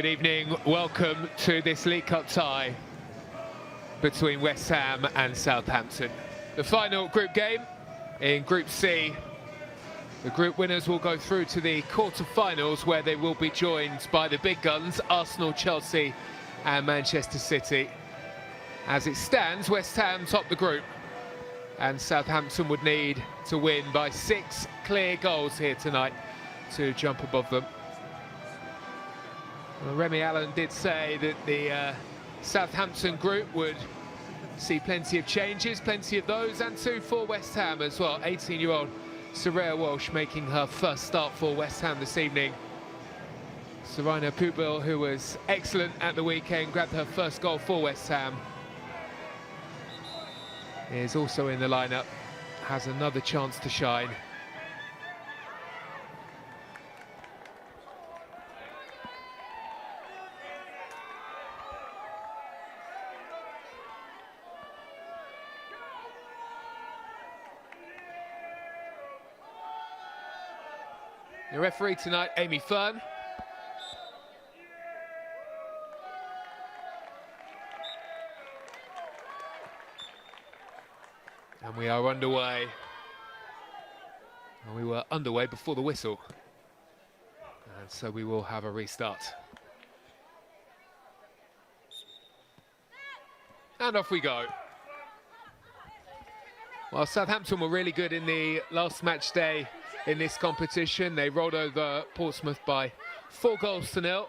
Good evening, welcome to this League Cup tie between West Ham and Southampton. The final group game in Group C. The group winners will go through to the quarter-finals where they will be joined by the big guns, Arsenal, Chelsea and Manchester City. As it stands, West Ham top the group and Southampton would need to win by 6 clear goals here tonight to jump above them. Well, Remy Allen did say that the Southampton group would see plenty of changes, plenty of those, and two for West Ham as well. 18-year-old Saraya Walsh making her first start for West Ham this evening. Sarina Pubil, who was excellent at the weekend, grabbed her first goal for West Ham. Is also in the lineup, has another chance to shine. The referee tonight, Amy Fern. And we are underway. And we were underway before the whistle. And so we will have a restart. And off we go. Well, Southampton were really good in the last match day in this competition. They rolled over Portsmouth by 4-0.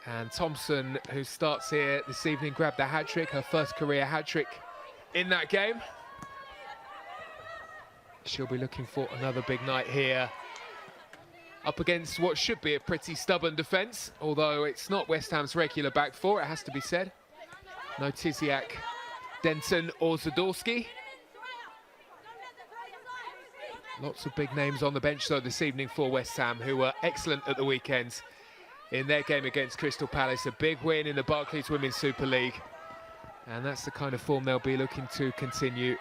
And Thompson, who starts here this evening, grabbed the hat-trick, her first career hat-trick in that game. She'll be looking for another big night here, up against what should be a pretty stubborn defence, although it's not West Ham's regular back four, it has to be said. No Tiziak, Denton or Zadorsky. Lots of big names on the bench though this evening for West Ham, who were excellent at the weekend in their game against Crystal Palace. A big win in the Barclays Women's Super League. And that's the kind of form they'll be looking to continue.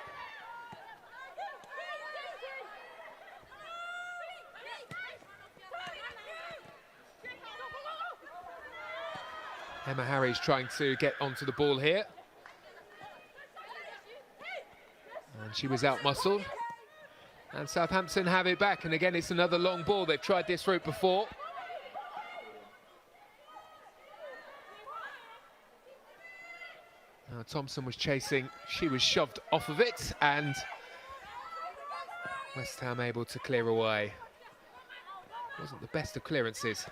Emma Harry's trying to get onto the ball here. And she was out-muscled. And Southampton have it back, and again it's another long ball. They've tried this route before. Thompson was chasing, she was shoved off of it, and West Ham able to clear away. Wasn't the best of clearances.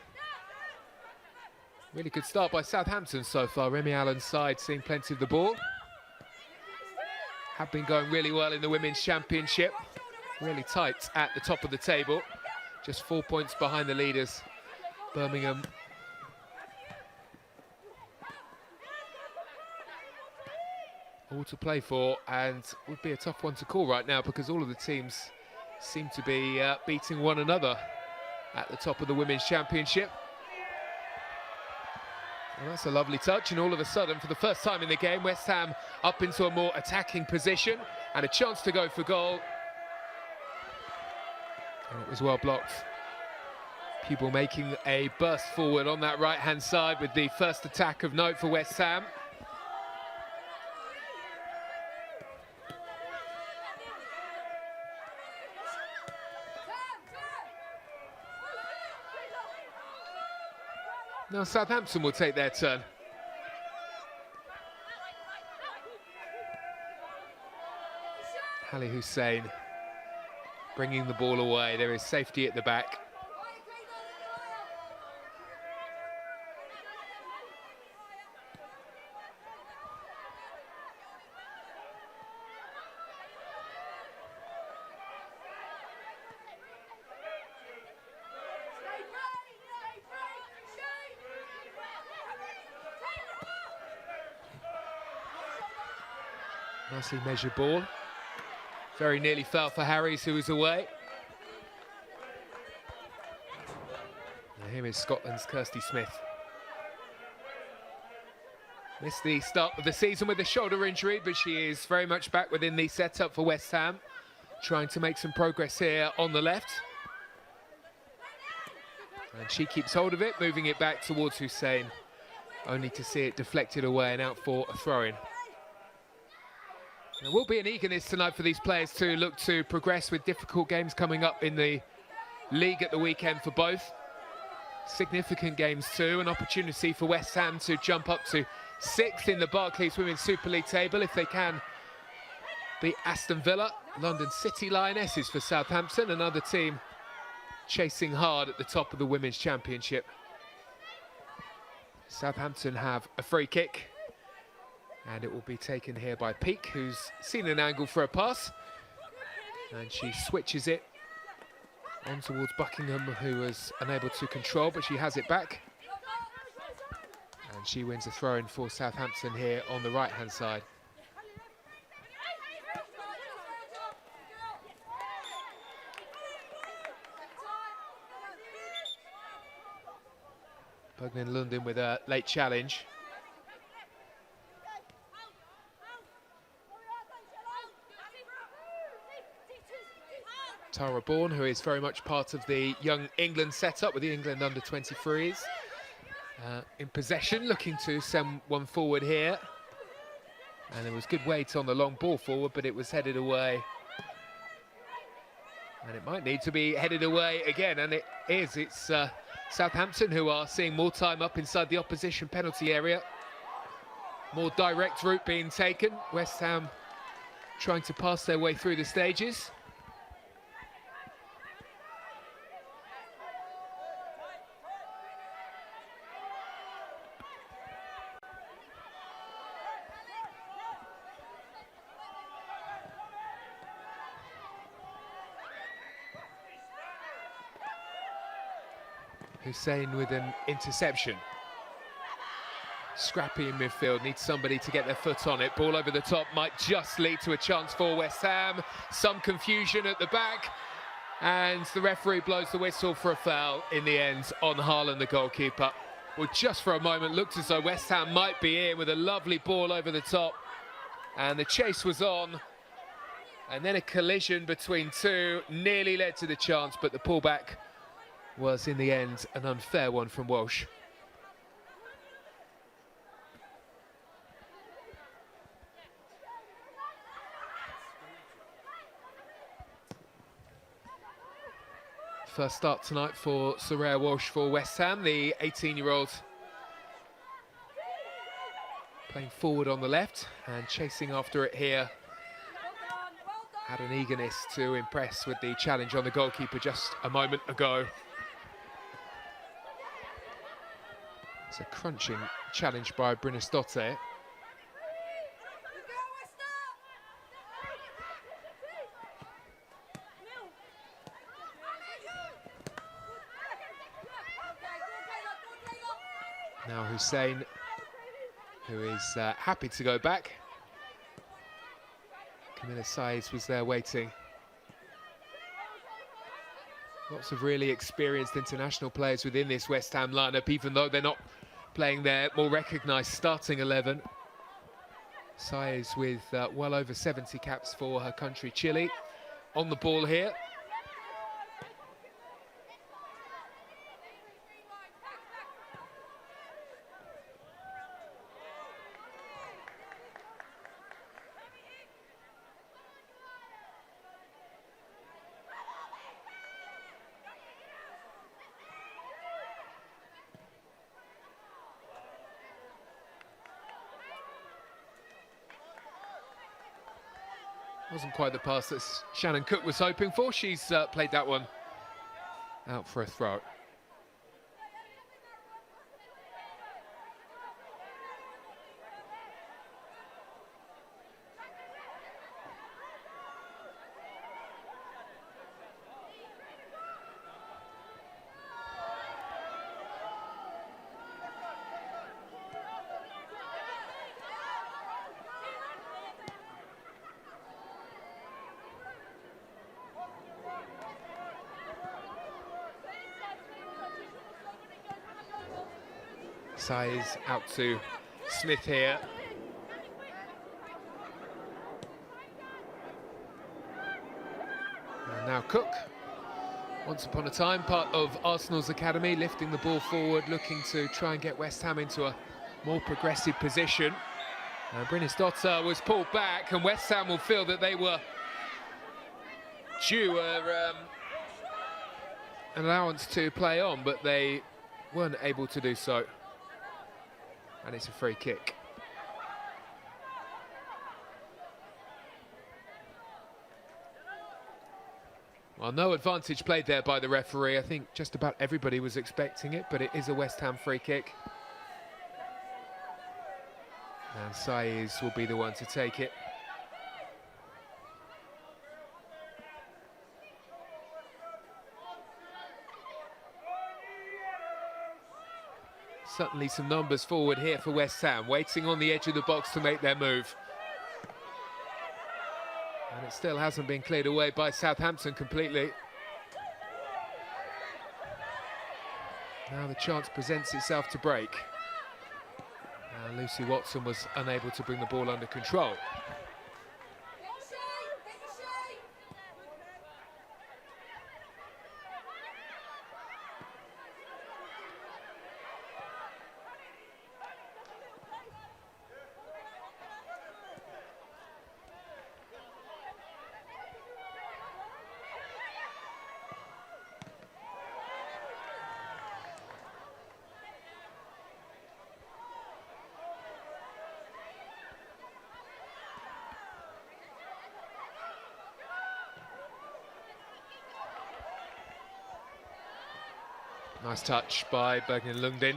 Really good start by Southampton so far. Remy Allen's side seeing plenty of the ball. Have been going really well in the Women's Championship. Really tight at the top of the table. Just 4 points behind the leaders, Birmingham. All to play for, and would be a tough one to call right now because all of the teams seem to be beating one another at the top of the Women's Championship. And that's a lovely touch, and all of a sudden, for the first time in the game, West Ham up into a more attacking position and a chance to go for goal. And it was well blocked. Pubil making a burst forward on that right-hand side with the first attack of note for West Ham. Now Southampton will take their turn. Ali Hussein bringing the ball away. There is safety at the back. Nicely measured ball. Very nearly fell for Harries, who was away. Now here is Scotland's Kirsty Smith. Missed the start of the season with a shoulder injury, but she is very much back within the setup for West Ham. Trying to make some progress here on the left. And she keeps hold of it, moving it back towards Hussein, only to see it deflected away and out for a throw-in. There will be an eagerness tonight for these players to look to progress, with difficult games coming up in the league at the weekend for both. Significant games too, an opportunity for West Ham to jump up to 6th in the Barclays Women's Super League table if they can beat Aston Villa. London City Lionesses for Southampton, another team chasing hard at the top of the Women's Championship. Southampton have a free kick, and it will be taken here by Peake, who's seen an angle for a pass, and she switches it on towards Buckingham, who was unable to control, but she has it back. And she wins a throw-in for Southampton here on the right-hand side. Bugnan Lundin with a late challenge. Tara Bourne, who is very much part of the Young England setup with the England under-23s. In possession, looking to send one forward here. And there was good weight on the long ball forward, but it was headed away. And it might need to be headed away again, and it is. It's Southampton who are seeing more time up inside the opposition penalty area. More direct route being taken. West Ham trying to pass their way through the stages. Hussein with an interception. Scrappy in midfield, needs somebody to get their foot on it. Ball over the top might just lead to a chance for West Ham. Some confusion at the back, and the referee blows the whistle for a foul in the end on Haaland, the goalkeeper. Well, just for a moment looked as though West Ham might be in with a lovely ball over the top, and the chase was on, and then a collision between two nearly led to the chance, but the pullback was in the end an unfair one from Walsh. First start tonight for Soraya Walsh for West Ham, the 18-year-old playing forward on the left and chasing after it here. Had an eagerness to impress with the challenge on the goalkeeper just a moment ago. It's a crunching challenge by Brynnesdottir. Now Hussein, who is happy to go back. Camilla Saiz was there waiting. Lots of really experienced international players within this West Ham lineup, even though they're not playing their more recognised starting 11. Saiz with well over 70 caps for her country, Chile. On the ball here. Wasn't quite the pass that Shannon Cook was hoping for. She's played that one out for a throw. Saiz out to Smith here. And now Cook Once upon a time, part of Arsenal's academy, lifting the ball forward, looking to try and get West Ham into a more progressive position. Brynnesdotter was pulled back, and West Ham will feel that they were due an allowance to play on, but they weren't able to do so. And it's a free kick. Well, no advantage played there by the referee. I think just about everybody was expecting it, but it is a West Ham free kick. And Saiz will be the one to take it. Certainly some numbers forward here for West Ham, waiting on the edge of the box to make their move. And it still hasn't been cleared away by Southampton completely. Now the chance presents itself to break. Lucy Watson was unable to bring the ball under control. Nice touch by Bergen Lundin.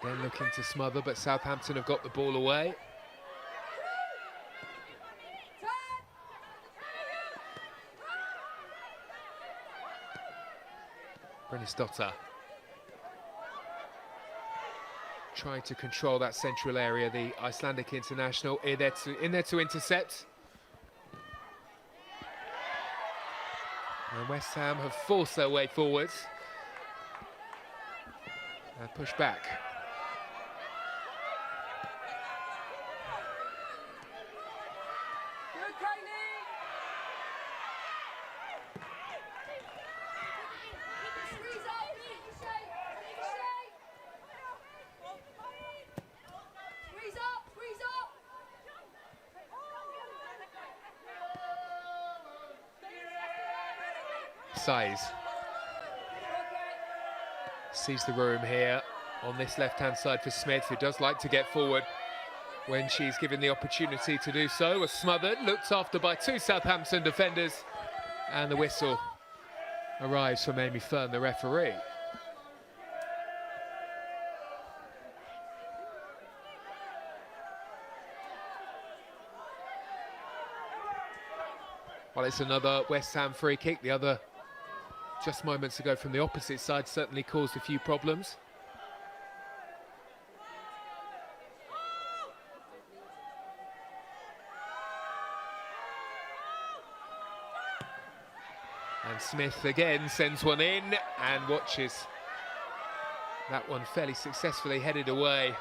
Then looking to smother, but Southampton have got the ball away. Brynnesdotter trying to control that central area. The Icelandic international in there to intercept. And West Ham have forced their way forwards. And push back. Saiz sees the room here on this left-hand side for Smith, who does like to get forward when she's given the opportunity to do so. Was smothered, looked after by two Southampton defenders, and the whistle arrives from Amy Fern, the referee. Well, it's another West Ham free kick. The other just moments ago from the opposite side certainly caused a few problems. And Smith again sends one in and watches that one fairly successfully headed away.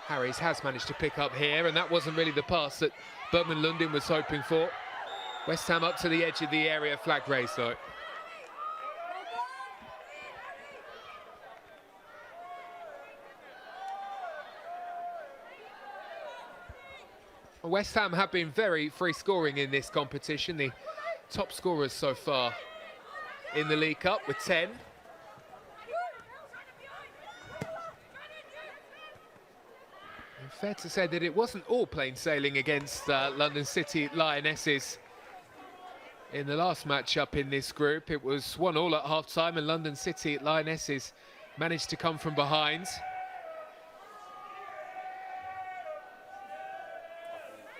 Harries has managed to pick up here, and that wasn't really the pass that Bergman Lundin was hoping for. West Ham up to the edge of the area, flag raised though. West Ham have been very free scoring in this competition, the top scorers so far in the League Cup with 10. And fair to say that it wasn't all plain sailing against London City Lionesses in the last match-up in this group. It was 1-1 at half-time, and London City Lionesses managed to come from behind.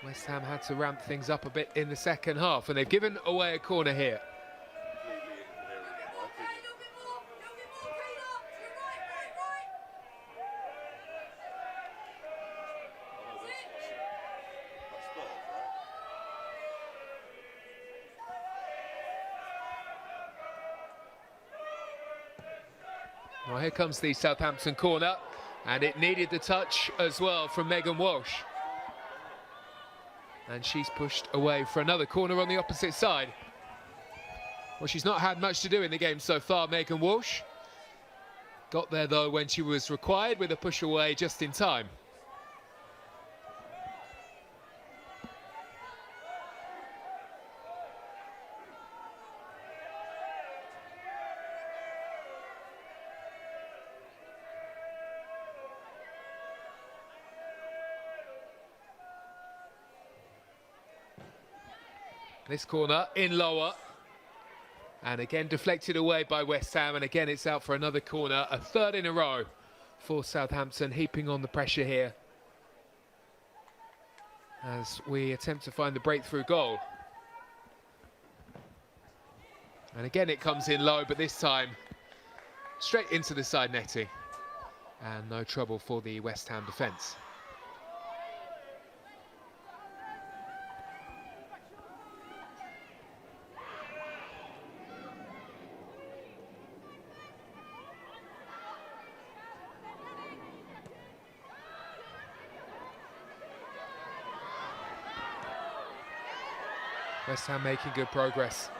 West Ham had to ramp things up a bit in the second half, and they've given away a corner here. Well, here comes the Southampton corner, and it needed the touch as well from Megan Walsh. And she's pushed away for another corner on the opposite side. Well, she's not had much to do in the game so far, Megan Walsh. Got there, though, when she was required with a push away just in time. This corner in lower. And again deflected away by West Ham, and again it's out for another corner, a third in a row for Southampton, heaping on the pressure here as we attempt to find the breakthrough goal. And again it comes in low, but this time straight into the side netting, and no trouble for the West Ham defence. West Ham making good progress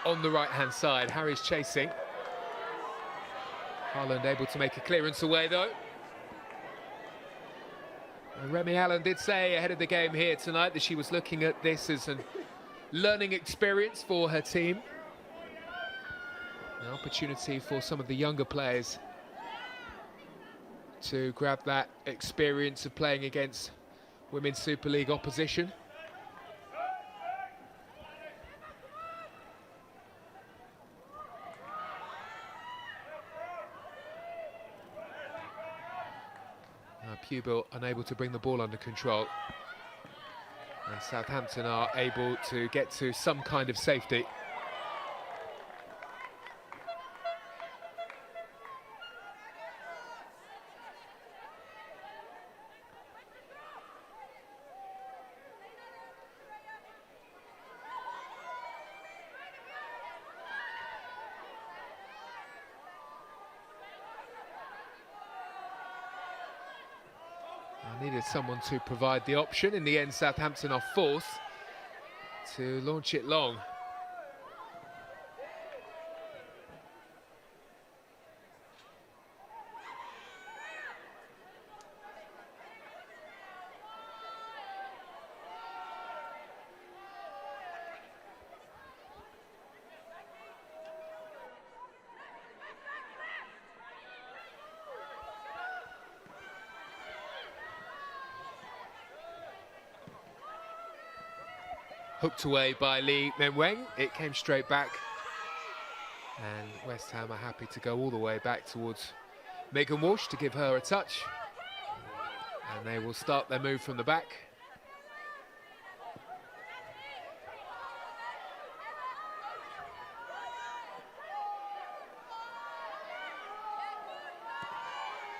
on the right-hand side. Harry's chasing. Haaland able to make a clearance away, though. And Remy Allen did say ahead of the game here tonight that she was looking at this as a learning experience for her team. An opportunity for some of the younger players to grab that experience of playing against Women's Super League opposition. Pubil unable to bring the ball under control, and Southampton are able to get to some kind of safety. Needed someone to provide the option. In the end, Southampton are forced to launch it long. Hooked away by Lee Menweng. It came straight back, and West Ham are happy to go all the way back towards Megan Walsh to give her a touch, and they will start their move from the back.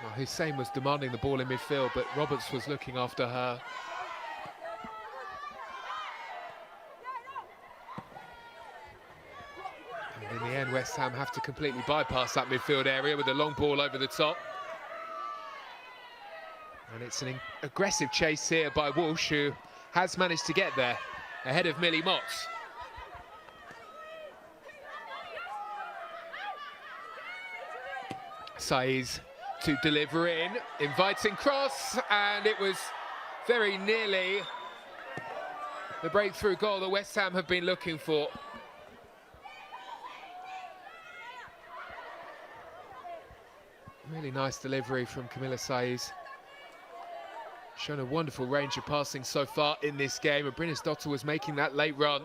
Well, Hussein was demanding the ball in midfield, but Roberts was looking after her. In the end, West Ham have to completely bypass that midfield area with a long ball over the top. And it's an aggressive chase here by Walsh, who has managed to get there ahead of Millie Motts. Saiz to deliver in, inviting cross, and it was very nearly the breakthrough goal that West Ham have been looking for. Really nice delivery from Camilla Saiz. Shown a wonderful range of passing so far in this game, and Brynäs was making that late run.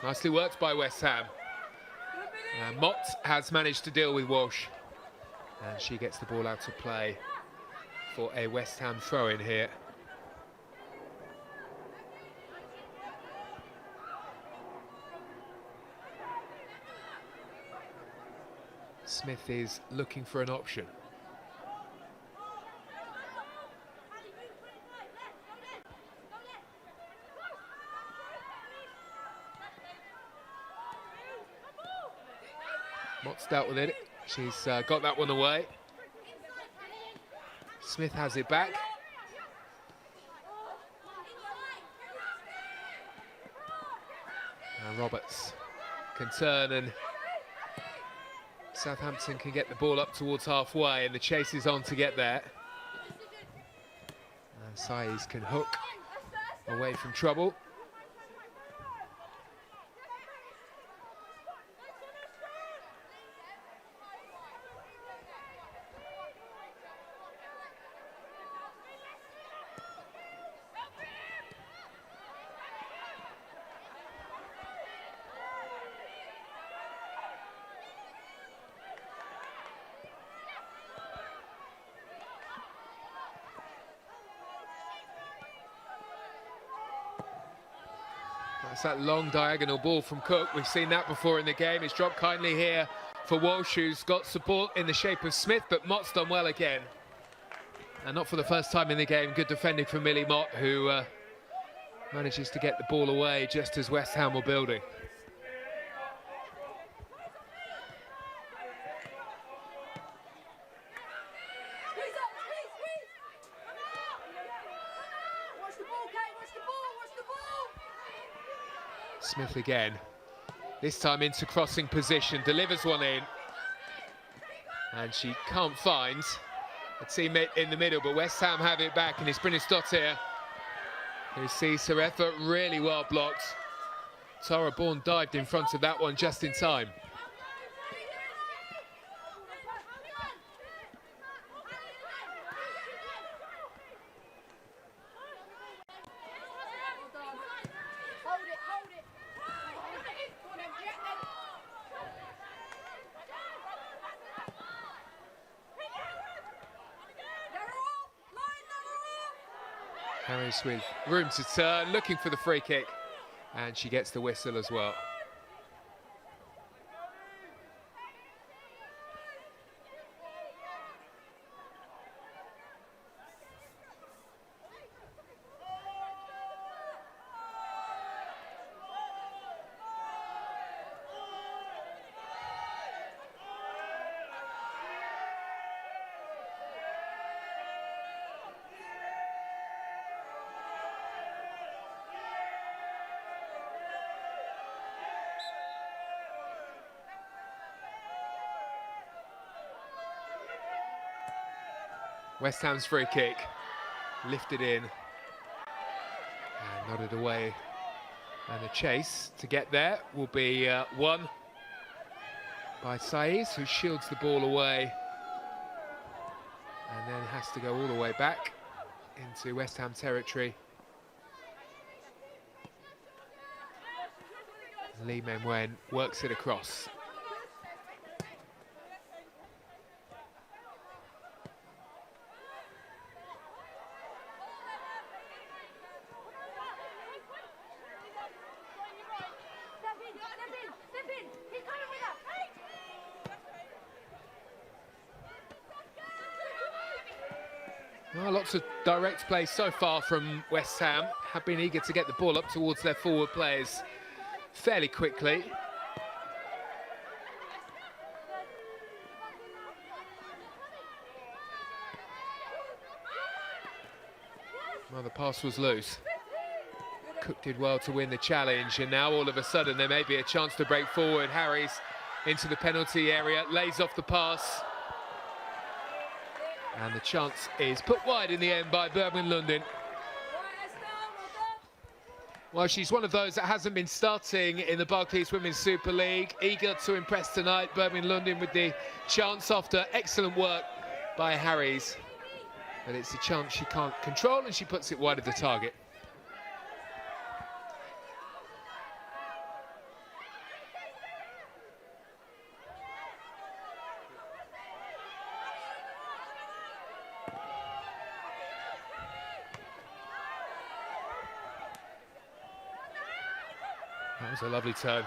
Nicely worked by West Ham. Mott has managed to deal with Walsh, and she gets the ball out of play for a West Ham throw-in here. Smith is looking for an option. Mott's dealt with it. She's got that one away. Smith has it back. And Roberts can turn, and Southampton can get the ball up towards halfway, and the chase is on to get there. And Saiz can hook away from trouble. That's that long diagonal ball from Cook. We've seen that before in the game. It's dropped kindly here for Walsh, who's got support in the shape of Smith, but Mott's done well again. And not for the first time in the game. Good defending from Millie Mott, who manages to get the ball away just as West Ham were building. Smith again, this time into crossing position, delivers one in, and she can't find a teammate in the middle, but West Ham have it back, and it's Brynnesdottir who sees her effort really well blocked. Tara Bourne dived in front of that one just in time. Harris with room to turn, looking for the free kick, and she gets the whistle as well. West Ham's free kick, lifted in and nodded away. And the chase to get there will be won by Saiz, who shields the ball away and then has to go all the way back into West Ham territory. Lee Menwen works it across. Well, lots of direct play so far from West Ham. Have been eager to get the ball up towards their forward players fairly quickly. Well, the pass was loose. Cook did well to win the challenge, and now all of a sudden there may be a chance to break forward. Harris into the penalty area, lays off the pass. And the chance is put wide in the end by Birmingham London. Well, she's one of those that hasn't been starting in the Barclays Women's Super League. Eager to impress tonight, Birmingham London with the chance after excellent work by Harris. But it's a chance she can't control, and she puts it wide of the target. That was a lovely turn.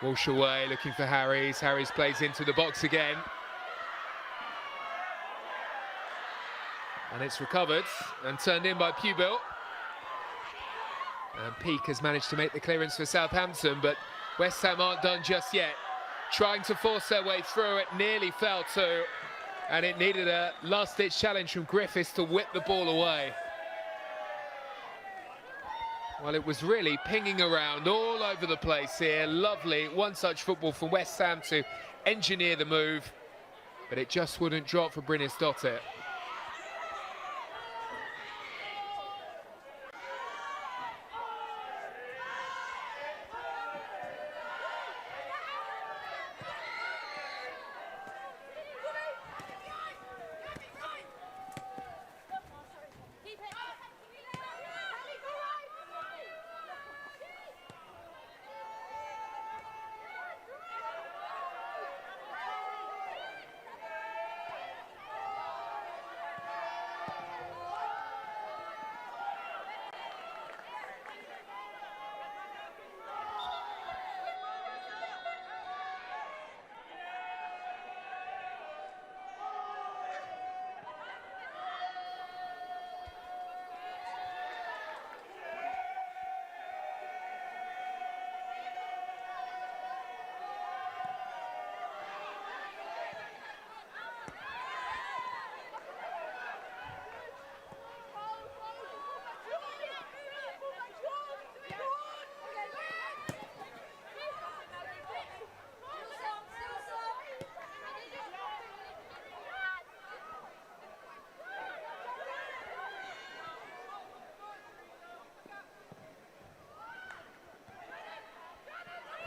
Walsh away, looking for Harries. Harries plays into the box again. And it's recovered and turned in by Pubil. And Peake has managed to make the clearance for Southampton, but West Ham aren't done just yet. Trying to force their way through, it nearly fell too. And it needed a last-ditch challenge from Griffiths to whip the ball away. Well, it was really pinging around all over the place here. Lovely one-touch football from West Ham to engineer the move, but it just wouldn't drop for Brynäs Dottir.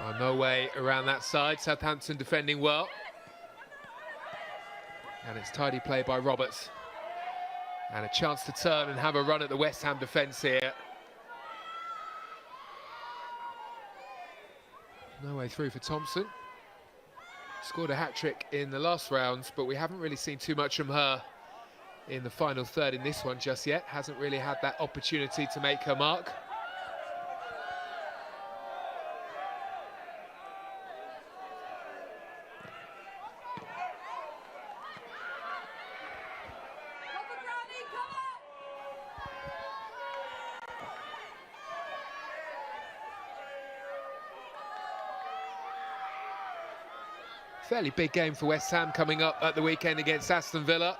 Oh, no way around that side. Southampton defending well. And it's tidy play by Roberts. And a chance to turn and have a run at the West Ham defence here. No way through for Thompson. Scored a hat-trick in the last round, but we haven't really seen too much from her in the final third in this one just yet. Hasn't really had that opportunity to make her mark. Fairly big game for West Ham coming up at the weekend against Aston Villa.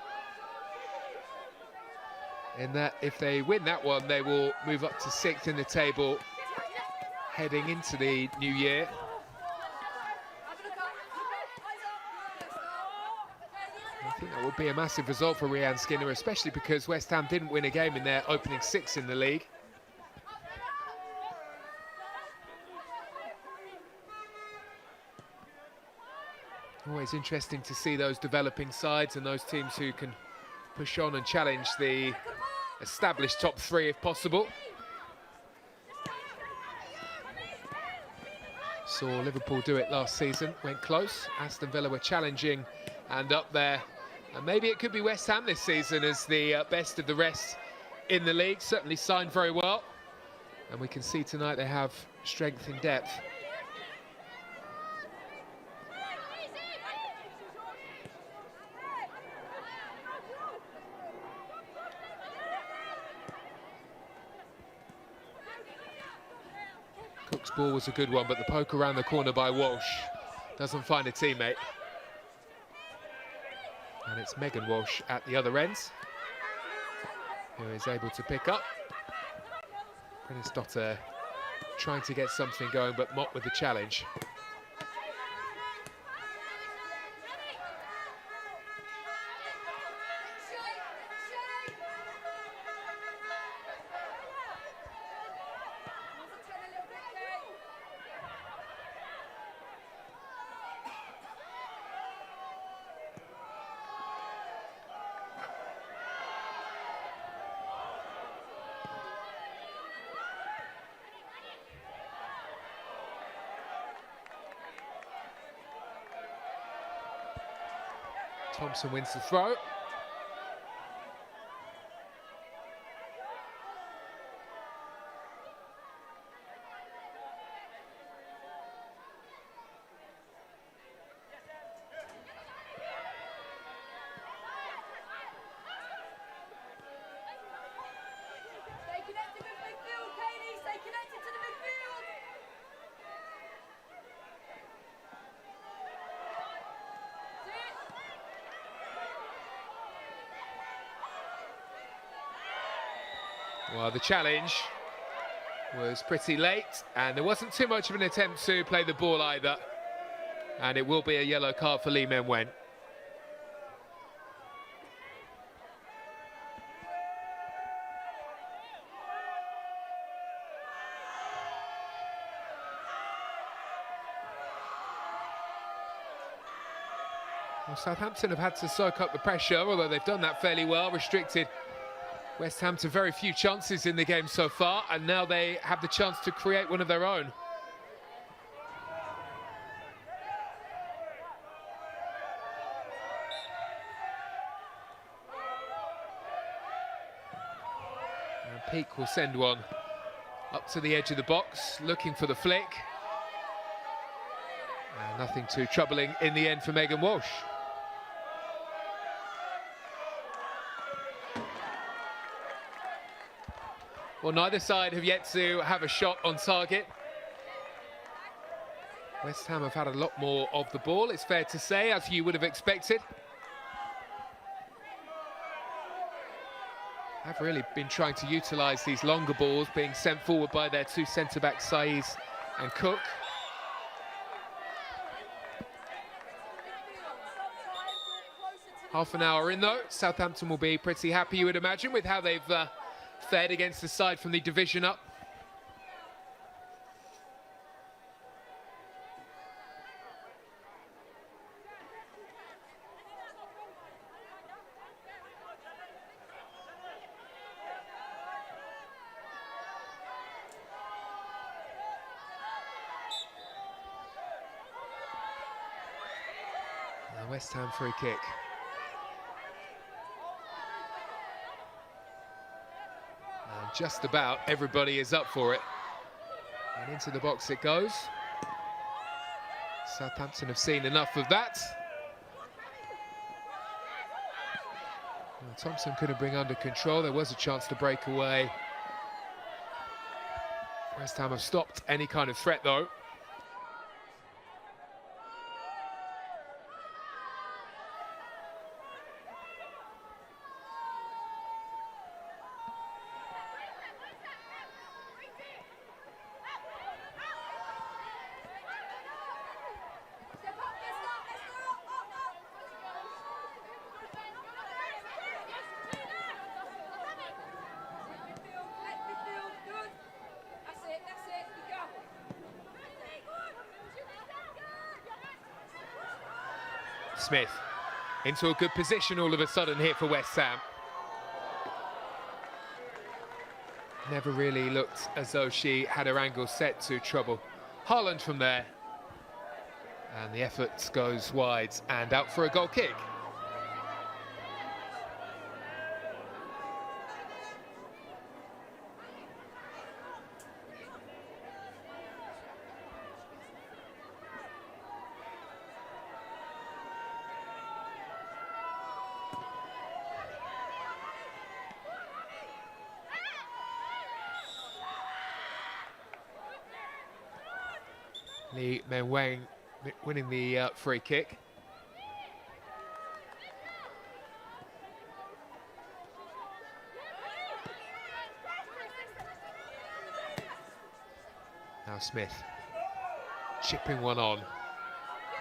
In that, if they win that one, they will move up to 6th in the table heading into the new year. I think that would be a massive result for Rhian Skinner, especially because West Ham didn't win a game in their opening 6 in the league. Always interesting to see those developing sides and those teams who can push on and challenge the established top 3 if possible. Saw Liverpool do it last season, went close. Aston Villa were challenging and up there. And maybe it could be West Ham this season as the best of the rest in the league. Certainly signed very well. And we can see tonight they have strength in depth. Cook's ball was a good one, but the poke around the corner by Walsh doesn't find a teammate. And it's Megan Walsh at the other end, who is able to pick up. Brynäs Dottir trying to get something going, but Mott with the challenge. Thompson wins the throw. Well, the challenge was pretty late, and there wasn't too much of an attempt to play the ball either. And it will be a yellow card for Lee Men-wen. Well, Southampton have had to soak up the pressure, although they've done that fairly well, restricted West Ham to very few chances in the game so far, and now they have the chance to create one of their own. And Peake will send one up to the edge of the box, looking for the flick. And nothing too troubling in the end for Megan Walsh. Well, neither side have yet to have a shot on target. West Ham have had a lot more of the ball, it's fair to say, as you would have expected. Have really been trying to utilise these longer balls being sent forward by their two centre-backs, Saiz and Cook. Half an hour in though, Southampton will be pretty happy, you would imagine, with how they've fared against the side from the division up. The West Ham free kick. Just about everybody is up for it. And into the box it goes. Southampton have seen enough of that. Well, Thompson couldn't bring under control. There was a chance to break away. West Ham have stopped any kind of threat though. Smith into a good position all of a sudden here for West Ham. Never really looked as though she had her angle set to trouble Haaland from there. And the effort goes wide and out for a goal kick. Lee Men-wen winning the free kick. Now Smith chipping one on.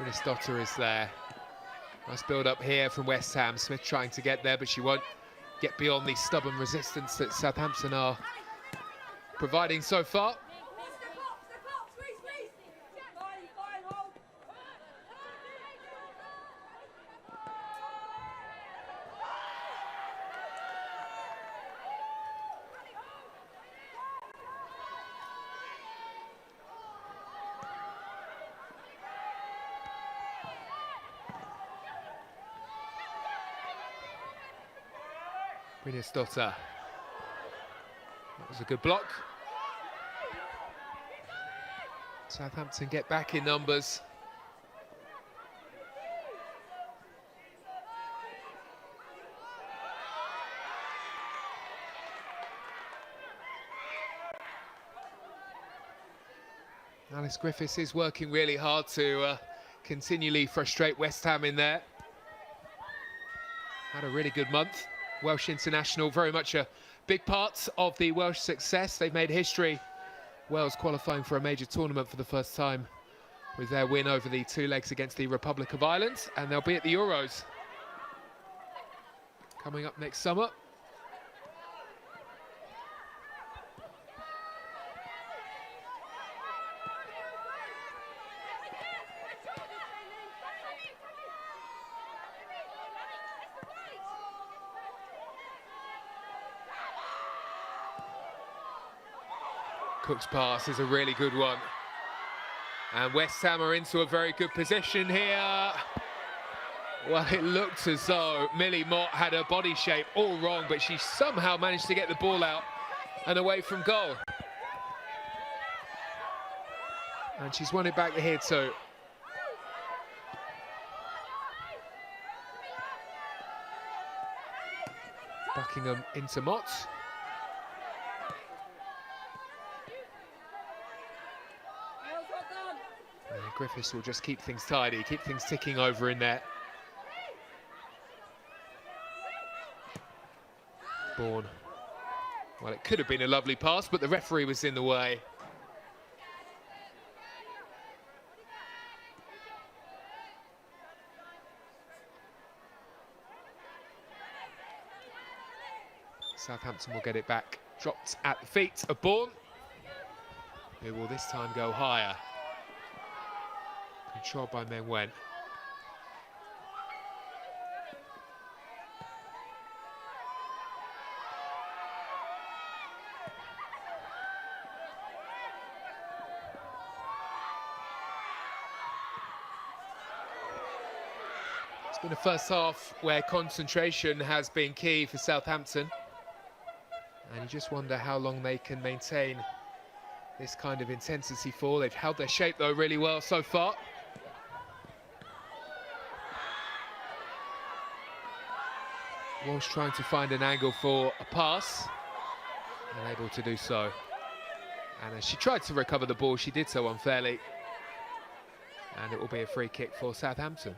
Minnesota is there. Nice build up here from West Ham. Smith trying to get there, but she won't get beyond the stubborn resistance that Southampton are providing so far. Minnesota. That was a good block. Southampton get back in numbers. Alice Griffiths is working really hard to continually frustrate West Ham in there. Had a really good month. Welsh international, very much a big part of the Welsh success. They've made history, Wales qualifying for a major tournament for the first time with their win over the two legs against the Republic of Ireland, and they'll be at the Euros coming up next summer. Cook's pass is a really good one. And West Ham are into a very good position here. Well, it looked as though Millie Mott had her body shape all wrong, but she somehow managed to get the ball out and away from goal. And she's won it back here too. Buckingham into Mott. Griffiths will just keep things tidy, keep things ticking over in there. Bourne. Well, it could have been a lovely pass, but the referee was in the way. Southampton will get it back. Dropped at the feet of Bourne, who will this time go higher. Controlled by Menwen. It's been a first half where concentration has been key for Southampton. And you just wonder how long they can maintain this kind of intensity for. They've held their shape though really well so far. Walsh trying to find an angle for a pass, unable to do so. And as she tried to recover the ball, she did so unfairly. And it will be a free kick for Southampton.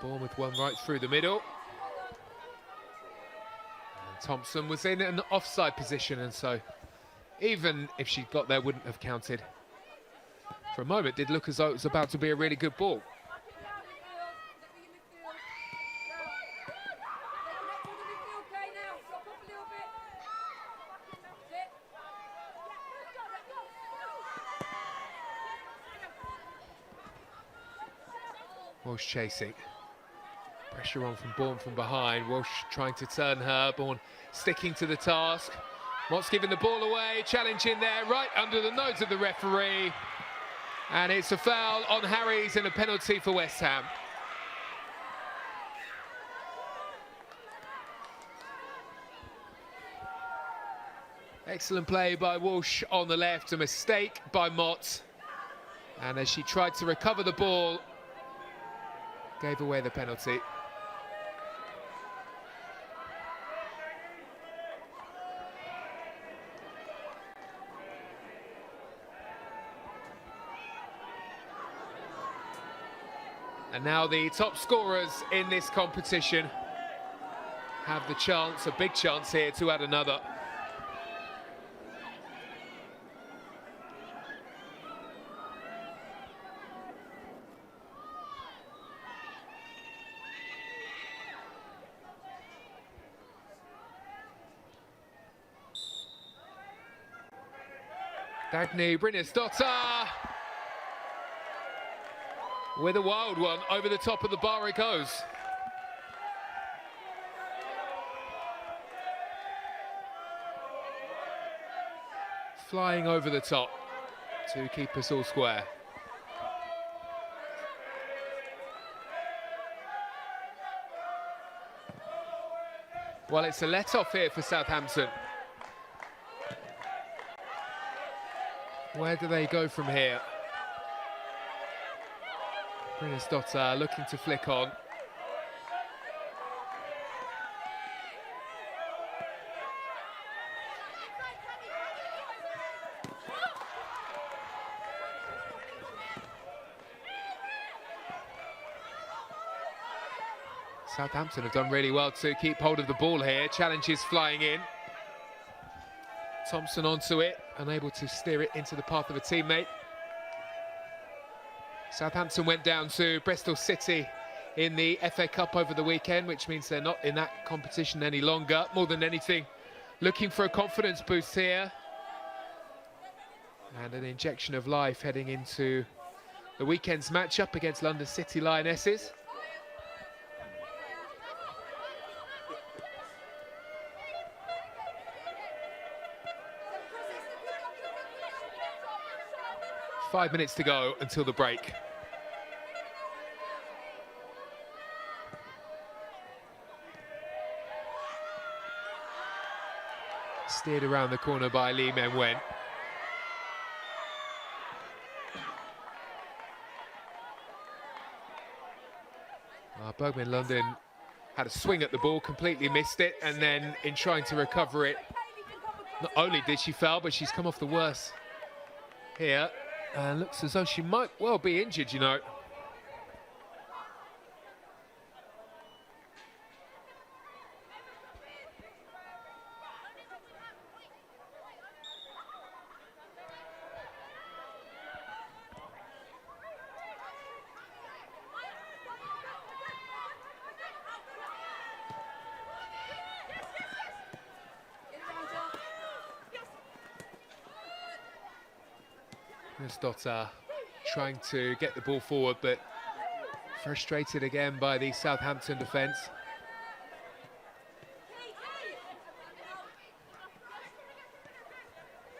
Bournemouth one right through the middle. Thompson was in an offside position, and so even if she got there, wouldn't have counted. For a moment, it did look as though it was about to be a really good ball. Walsh chasing. Pressure on from Bourne from behind. Walsh trying to turn her. Bourne sticking to the task. Mott's giving the ball away. Challenge in there, right under the nose of the referee. And it's a foul on Harries and a penalty for West Ham. Excellent play by Walsh on the left. A mistake by Mott. And as she tried to recover the ball, gave away the penalty. And now the top scorers in this competition have the chance, a big chance here, to add another. Dagny Brynjarsdottir with a wild one, over the top of the bar it goes. Flying over the top to keep us all square. Well, it's a let-off here for Southampton. Where do they go from here? Brynjarsdottir looking to flick on. Southampton have done really well to keep hold of the ball here. Challenges flying in. Thompson onto it, unable to steer it into the path of a teammate. Southampton went down to Bristol City in the FA Cup over the weekend, which means they're not in that competition any longer. More than anything, looking for a confidence boost here. And an injection of life heading into the weekend's matchup against London City Lionesses. Five minutes to go until the break. Steered around the corner by Lee Men-wen. Bergman London had a swing at the ball, completely missed it, and then in trying to recover it, not only did she foul, but she's come off the worst here. And looks as though she might well be injured, you know. Stotter trying to get the ball forward, but frustrated again by the Southampton defence.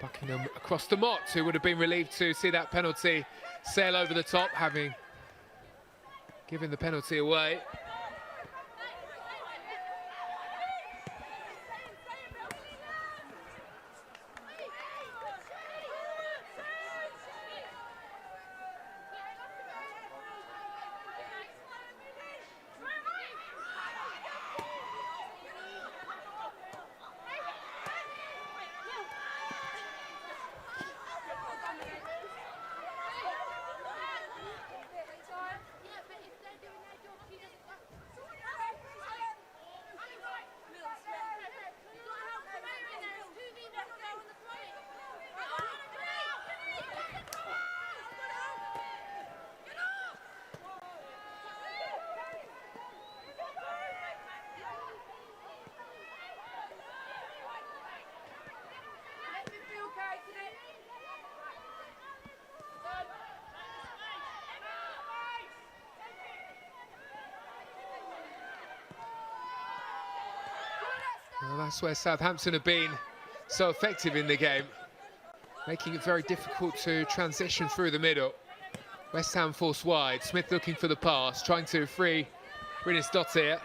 Buckingham across the Mott, who would have been relieved to see that penalty sail over the top, having given the penalty away. Well, that's where Southampton have been so effective in the game, making it very difficult to transition through the middle. West Ham forced wide, Smith looking for the pass, trying to free Brynäs-Dottir.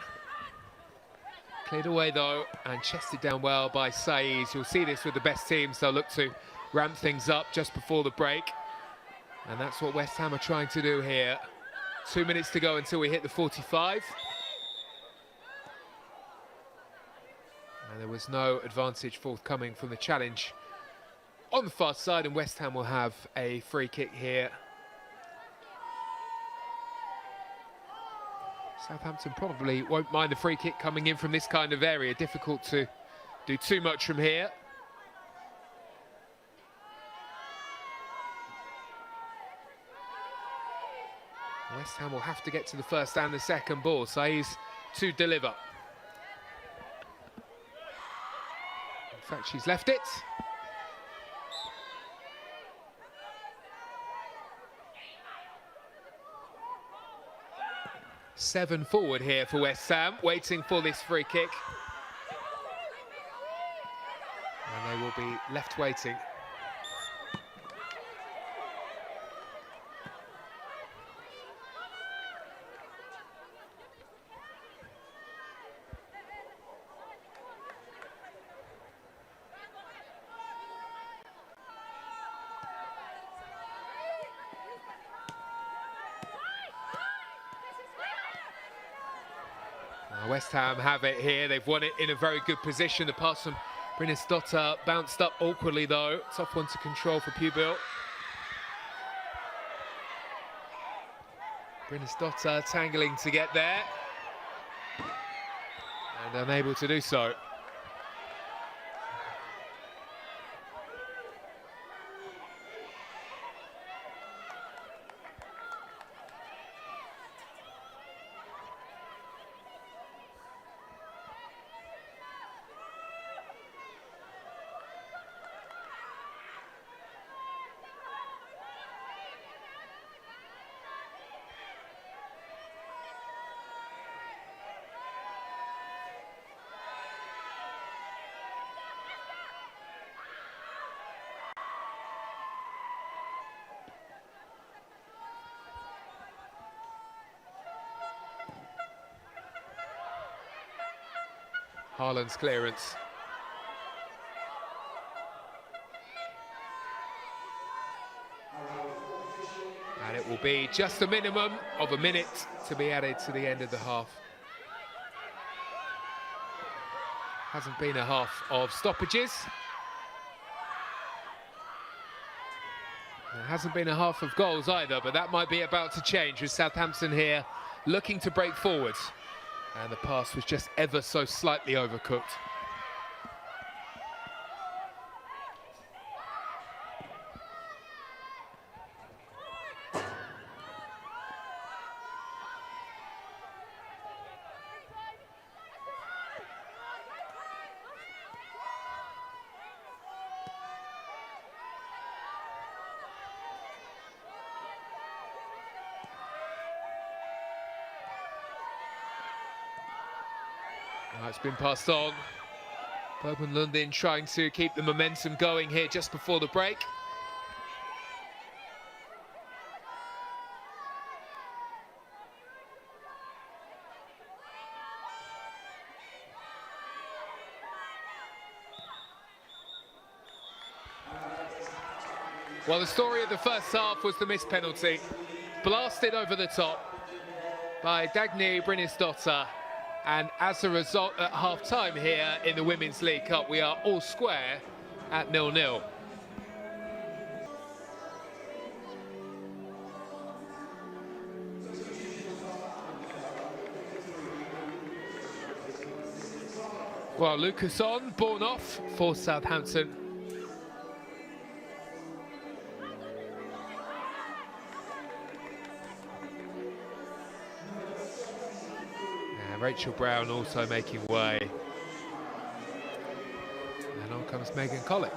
Cleared away though, and chested down well by Saiz. You'll see this with the best teams, they'll look to ramp things up just before the break. And that's what West Ham are trying to do here. 2 minutes to go until we hit the 45. And there was no advantage forthcoming from the challenge on the far side, and West Ham will have a free kick here. Southampton probably won't mind the free kick coming in from this kind of area. Difficult to do too much from here. West Ham will have to get to the first and the second ball. Saiz to deliver. In fact, she's left it. Seven forward here for West Ham, waiting for this free kick. And they will be left waiting. West Ham have it here. They've won it in a very good position. The pass from Brynäs-Dottir bounced up awkwardly though. Tough one to control for Pubil. Brynäs-Dottir tangling to get there. and unable to do so. Haaland's clearance. And it will be just a minimum of a minute to be added to the end of the half. Hasn't been a half of stoppages. There hasn't been a half of goals either, but that might be about to change with Southampton here looking to break forward. And the pass was just ever so slightly overcooked. It's been passed on. Bergman Lundin trying to keep the momentum going here just before the break. Well, the story of the first half was the missed penalty. Blasted over the top by Dagny Brynjarsdottir. And as a result, at half-time here in the Women's League Cup, we are all square at 0-0. Well, Lucas on, born off for Southampton. Rachel Brown also making way. And on comes Megan Collett.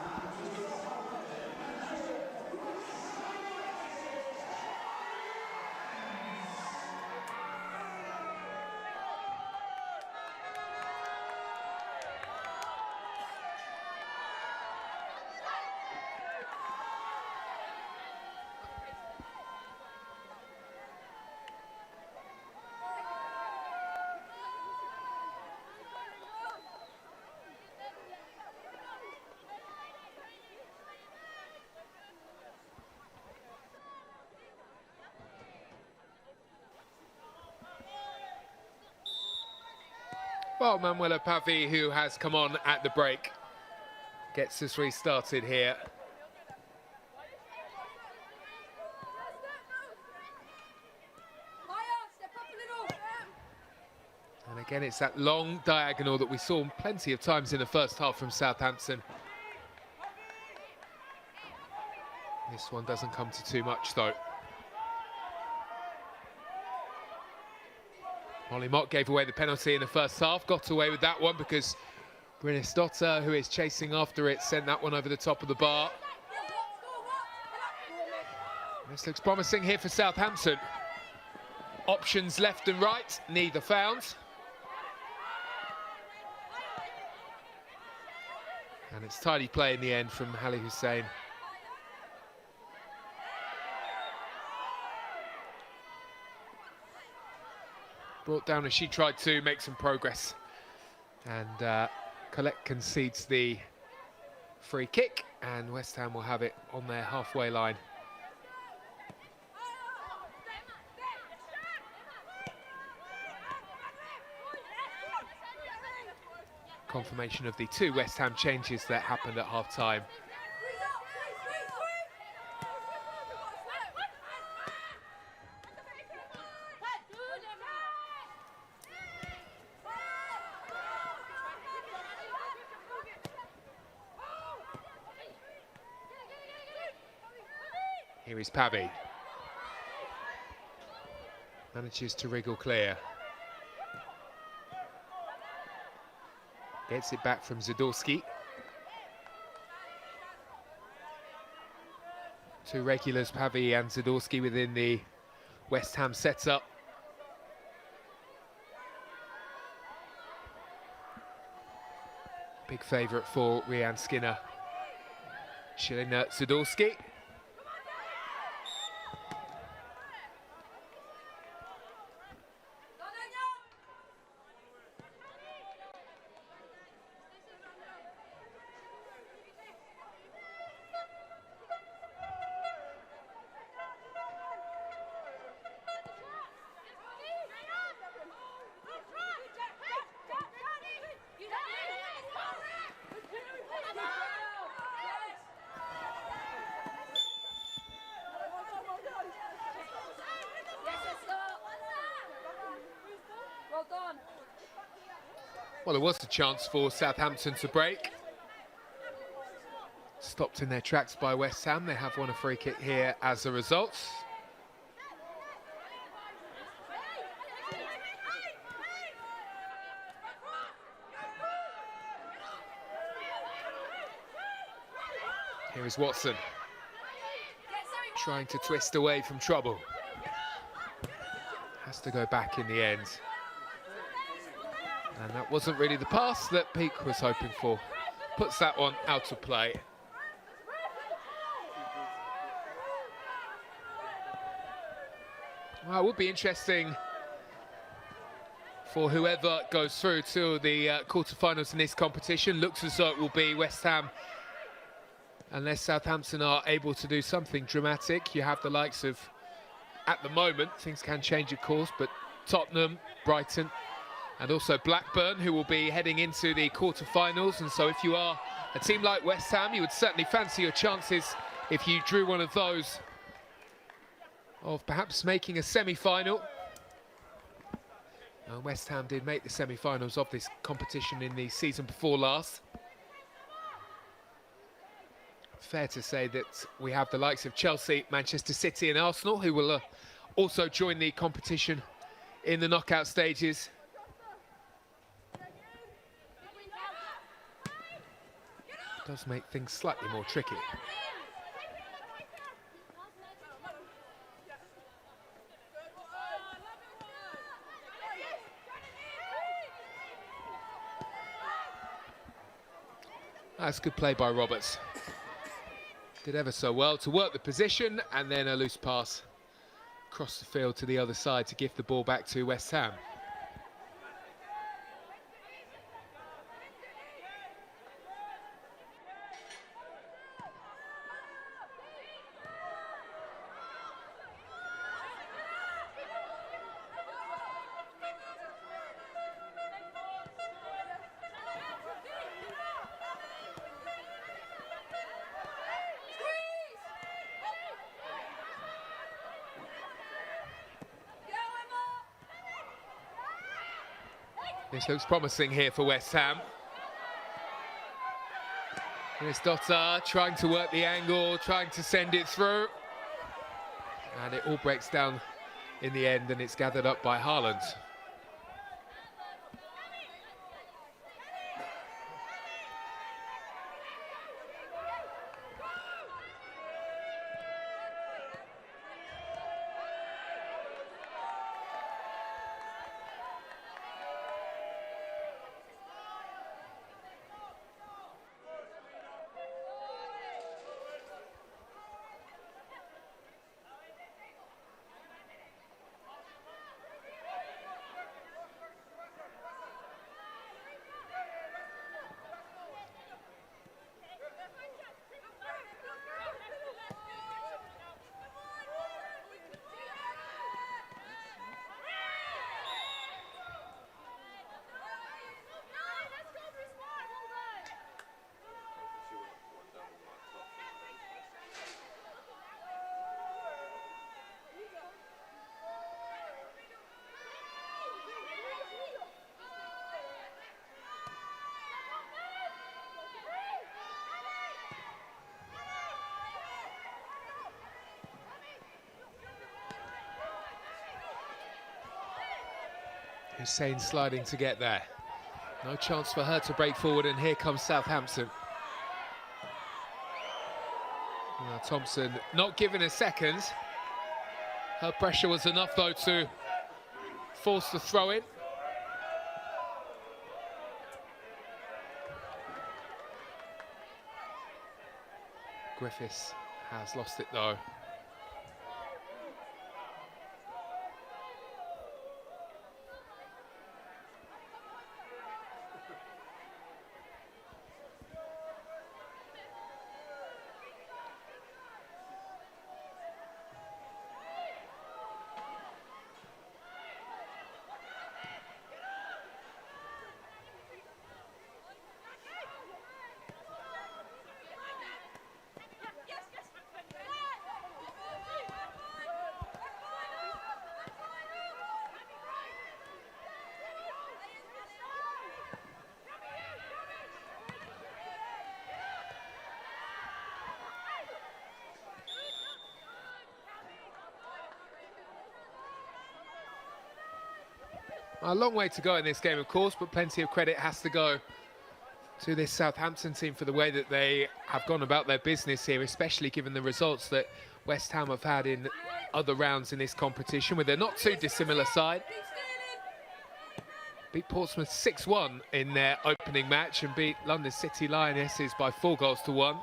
Well, Manuela Pavi, who has come on at the break, gets us restarted here. And again, it's that long diagonal that we saw plenty of times in the first half from Southampton. This one doesn't come to too much, though. Molly Mott gave away the penalty in the first half, got away with that one because Brynjarsdottir, who is chasing after it, sent that one over the top of the bar. This looks promising here for Southampton. Options left and right, neither found. And it's tidy play in the end from Ali Hussein. Brought down as she tried to make some progress. And Collette concedes the free kick, and West Ham will have it on their halfway line. Confirmation of the two West Ham changes that happened at half-time. Here is Pavy. Manages to wriggle clear. Gets it back from Zadorsky. Two regulars, Pavy and Zadorsky, within the West Ham setup. Big favourite for Rhian Skinner. Shilina Zadorsky. Well, there was a chance for Southampton to break. Stopped in their tracks by West Ham. They have won a free kick here as a result. Here is Watson, trying to twist away from trouble. Has to go back in the end. And that wasn't really the pass that Peake was hoping for. Puts that one out of play. Well, it would be interesting for whoever goes through to the quarterfinals in this competition. Looks as though it will be West Ham. Unless Southampton are able to do something dramatic. You have the likes of, at the moment, things can change of course, but Tottenham, Brighton, and also Blackburn, who will be heading into the quarterfinals. And so if you are a team like West Ham, you would certainly fancy your chances if you drew one of those of perhaps making a semi-final. West Ham did make the semi-finals of this competition in the season before last. Fair to say that we have the likes of Chelsea, Manchester City and Arsenal, who will also join the competition in the knockout stages. Does make things slightly more tricky. That's good play by Roberts. Did ever so well to work the position, and then a loose pass across the field to the other side to give the ball back to West Ham. This looks promising here for West Ham. Here's Dotta trying to work the angle, trying to send it through. And it all breaks down in the end, and it's gathered up by Haaland. Hussein sliding to get there. No chance for her to break forward, and here comes Southampton. Now, Thompson not given a second. Her pressure was enough, though, to force the throw in. Griffiths has lost it, though. A long way to go in this game, of course, but plenty of credit has to go to this Southampton team for the way that they have gone about their business here, especially given the results that West Ham have had in other rounds in this competition, with a not too dissimilar side. Beat Portsmouth 6-1 in their opening match and beat London City Lionesses by 4-1.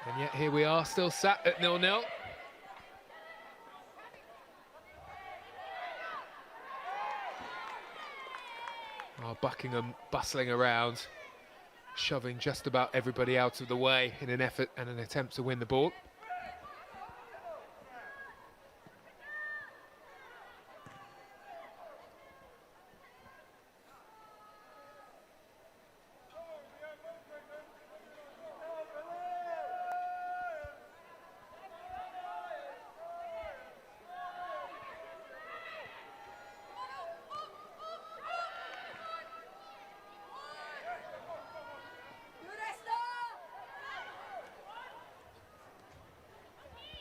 And yet here we are, still sat at 0-0. Buckingham bustling around, shoving just about everybody out of the way in an effort and an attempt to win the ball.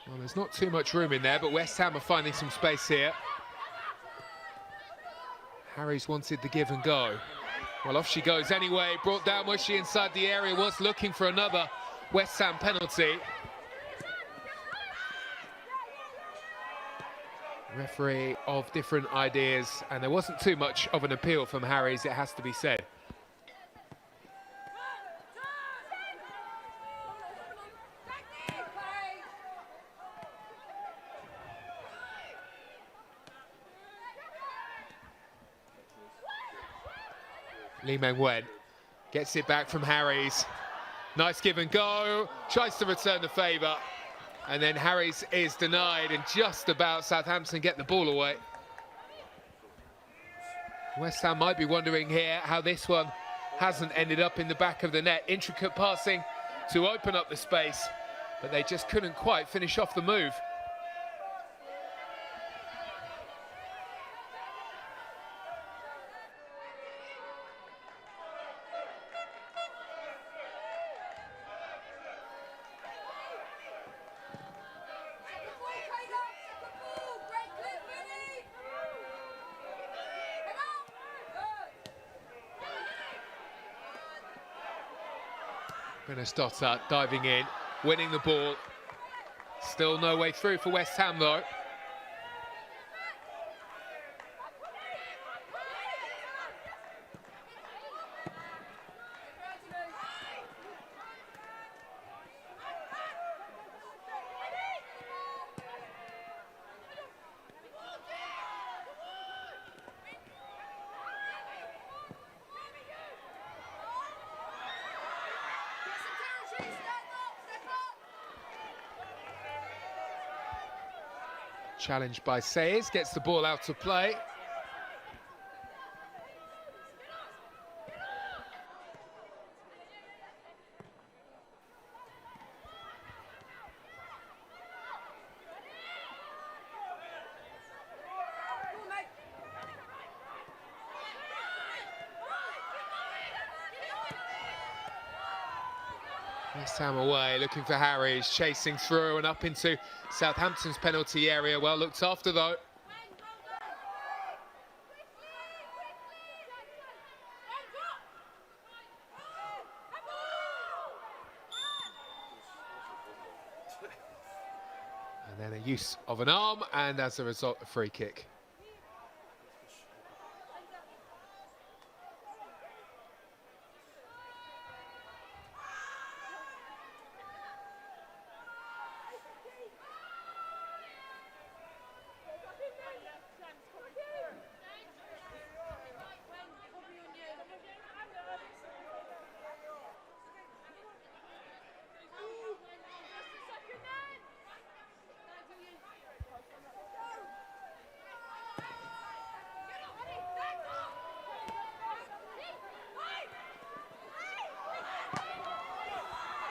Well, there's not too much room in there, but West Ham are finding some space here. Harries wanted the give and go. Well, off she goes anyway, brought down was she inside the area, was looking for another West Ham penalty. Referee of different ideas, and there wasn't too much of an appeal from Harries, it has to be said. Lee Meng-Wen gets it back from Harries. Nice give and go, tries to return the favour, and then Harries is denied, and just about Southampton get the ball away. West Ham might be wondering here how this one hasn't ended up in the back of the net. Intricate passing to open up the space, but they just couldn't quite finish off the move. Stotter diving in, winning the ball. Still no way through for West Ham, though. Challenged by Sayers, gets the ball out to play. West Ham away, looking for Harries, chasing through and up into Southampton's penalty area. Well looked after though. And then a use of an arm, and as a result, a free kick.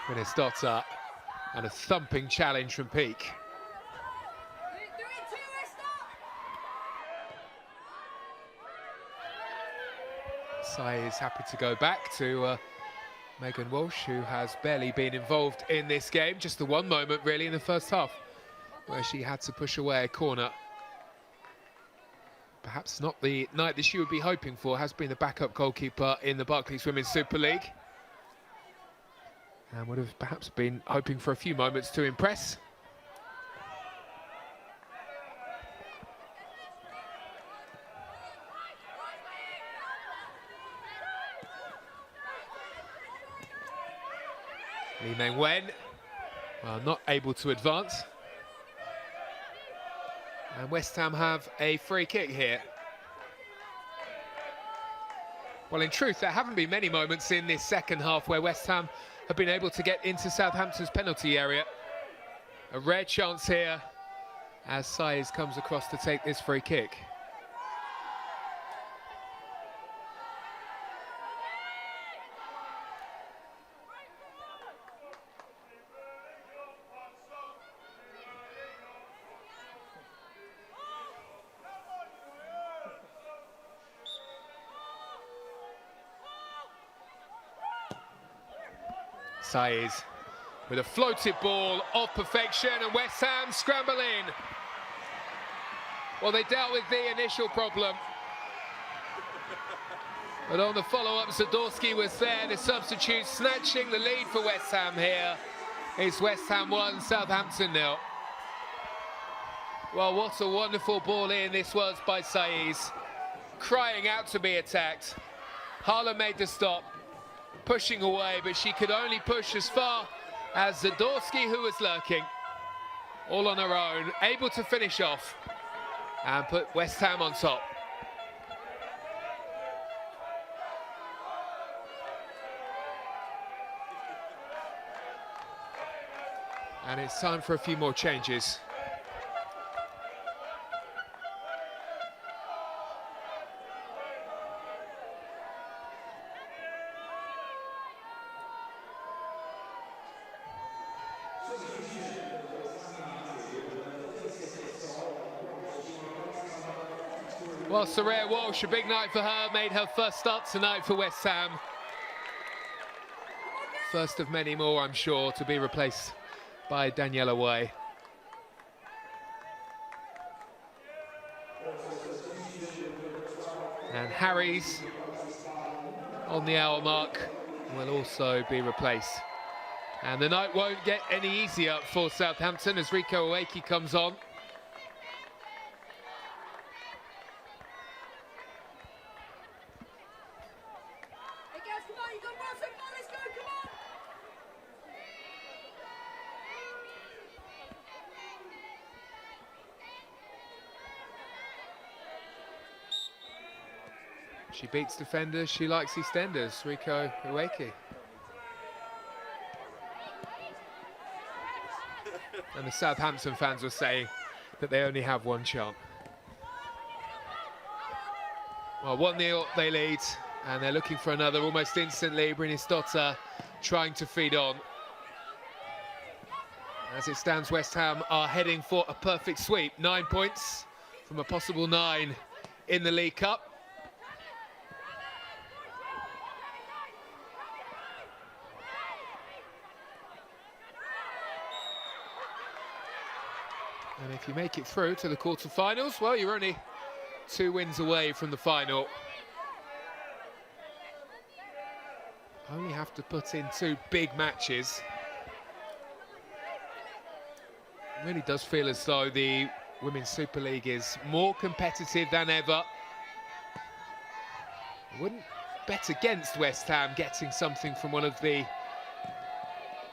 Minnesota, and a thumping challenge from Peak. Sai is happy to go back to Megan Walsh, who has barely been involved in this game. Just the one moment really in the first half where she had to push away a corner. Perhaps not the night that she would be hoping for, has been the backup goalkeeper in the Barclays Women's Super League. And would have perhaps been hoping for a few moments to impress. Lee Meng-Wen, well, not able to advance. And West Ham have a free kick here. Well, in truth, there haven't been many moments in this second half where West Ham have been able to get into Southampton's penalty area. A rare chance here as Saiz comes across to take this free kick. Saiz with a floated ball of perfection, and West Ham scramble in. Well, they dealt with the initial problem, but on the follow-up, Zadorsky was there, the substitute, snatching the lead for West Ham here. It's West Ham 1, Southampton 0. Well, what a wonderful ball in this was by Saiz, crying out to be attacked. Harlan made the stop, pushing away, but she could only push as far as Zadorsky, who was lurking, all on her own, able to finish off and put West Ham on top. And it's time for a few more changes. Well, Saraya Walsh, a big night for her, made her first start tonight for West Ham. First of many more, I'm sure, to be replaced by Daniela Way. And Harries, on the hour mark, will also be replaced. And the night won't get any easier for Southampton as Rico Ueki comes on. She beats defenders, she likes EastEnders, Rico Ueki. And the Southampton fans were saying that they only have one chance. Well, 1-0 they lead, and they're looking for another almost instantly. Minnesota trying to feed on. As it stands, West Ham are heading for a perfect sweep. 9 points from a possible 9 in the League Cup. And if you make it through to the quarterfinals, well, you're only 2 wins away from the final. Only have to put in 2 big matches. It really does feel as though the Women's Super League is more competitive than ever. I wouldn't bet against West Ham getting something from one of the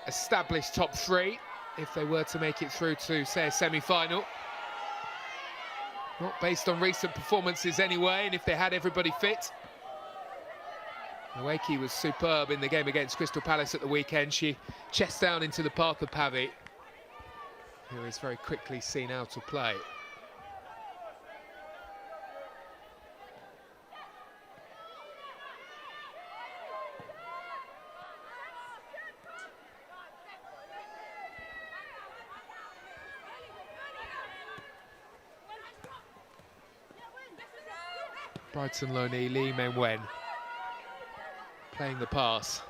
established top 3 if they were to make it through to, say, a semi-final. Not based on recent performances anyway, and if they had everybody fit. Nweke was superb in the game against Crystal Palace at the weekend. She chests down into the path of Pavi, who is very quickly seen out of play. Brighton loanee Lee Menwen playing the pass.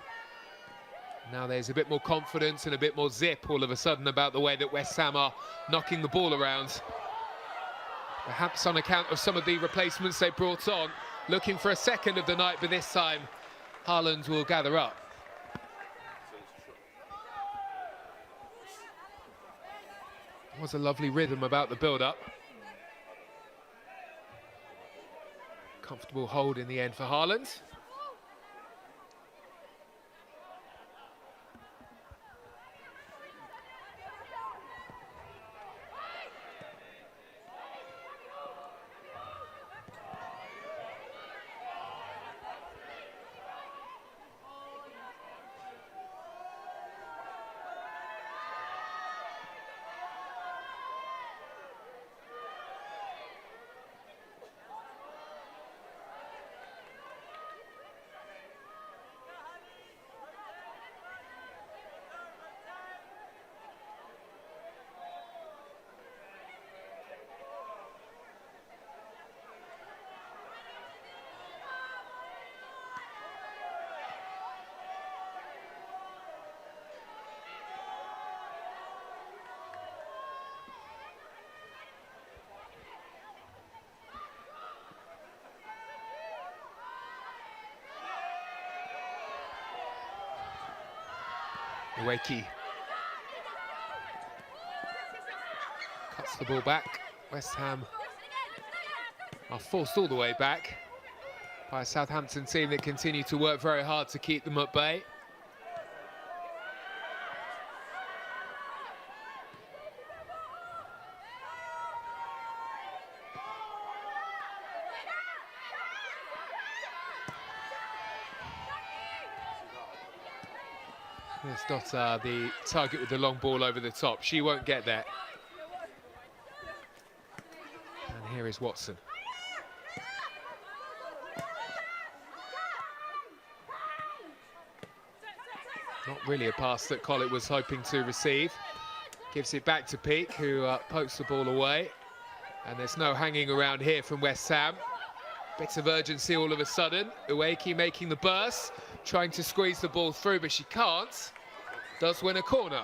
Now there's a bit more confidence and a bit more zip all of a sudden about the way that West Ham are knocking the ball around. Perhaps on account of some of the replacements they brought on, looking for a second of the night, but this time Haaland will gather up. There was a lovely rhythm about the build-up. Comfortable hold in the end for Haaland. Nweke cuts the ball back. West Ham are forced all the way back by a Southampton team that continue to work very hard to keep them at bay. Here's Dotta, the target with the long ball over the top. She won't get there. And here is Watson. Not really a pass that Collett was hoping to receive. Gives it back to Peake, who pokes the ball away. And there's no hanging around here from West Ham. Bit of urgency all of a sudden. Nweke making the burst, trying to squeeze the ball through, but she can't. Does win a corner.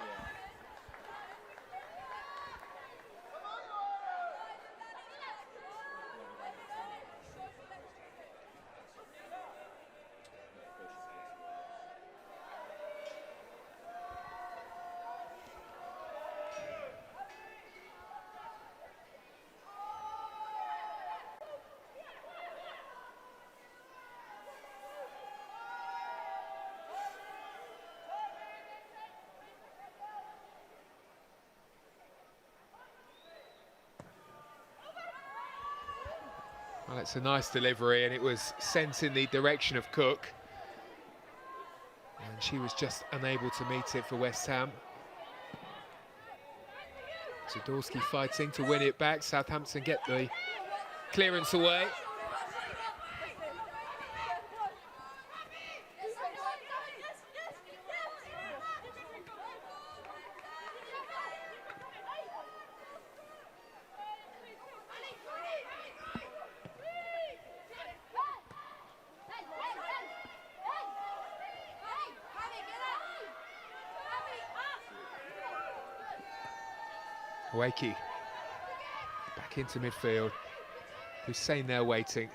Well, it's a nice delivery, and it was sent in the direction of Cook. And she was just unable to meet it for West Ham. Zadorsky fighting to win it back. Southampton get the clearance away. Nweke back into midfield. Hussein there waiting.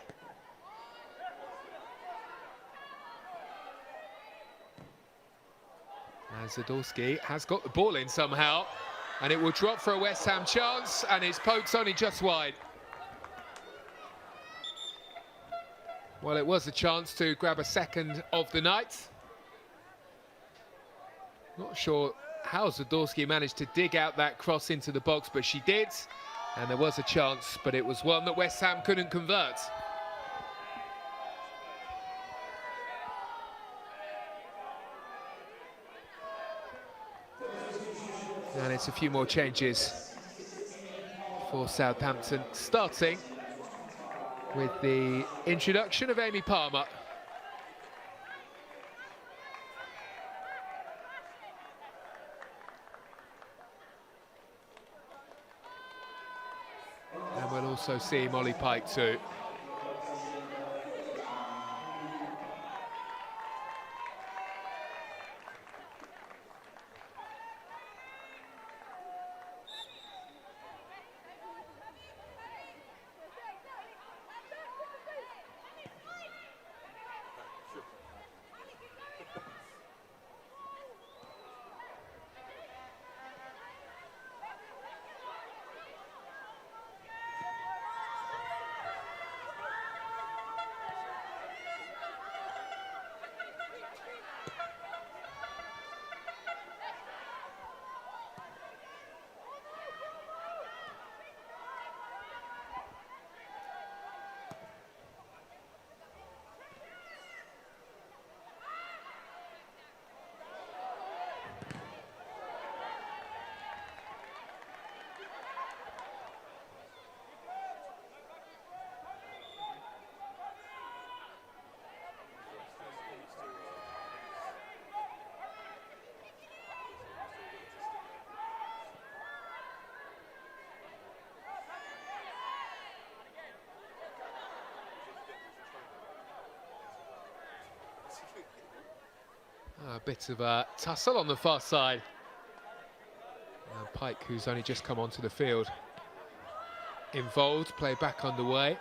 And Zadorsky has got the ball in somehow, and it will drop for a West Ham chance, and his poke's only just wide. Well, it was a chance to grab a second of the night. Not sure how Zadorsky managed to dig out that cross into the box, but she did. And there was a chance, but it was one that West Ham couldn't convert. And it's a few more changes for Southampton, starting with the introduction of Amy Palmer. And we'll also see Molly Pike too. A bit of a tussle on the far side. Pike, who's only just come onto the field, involved, play back underway.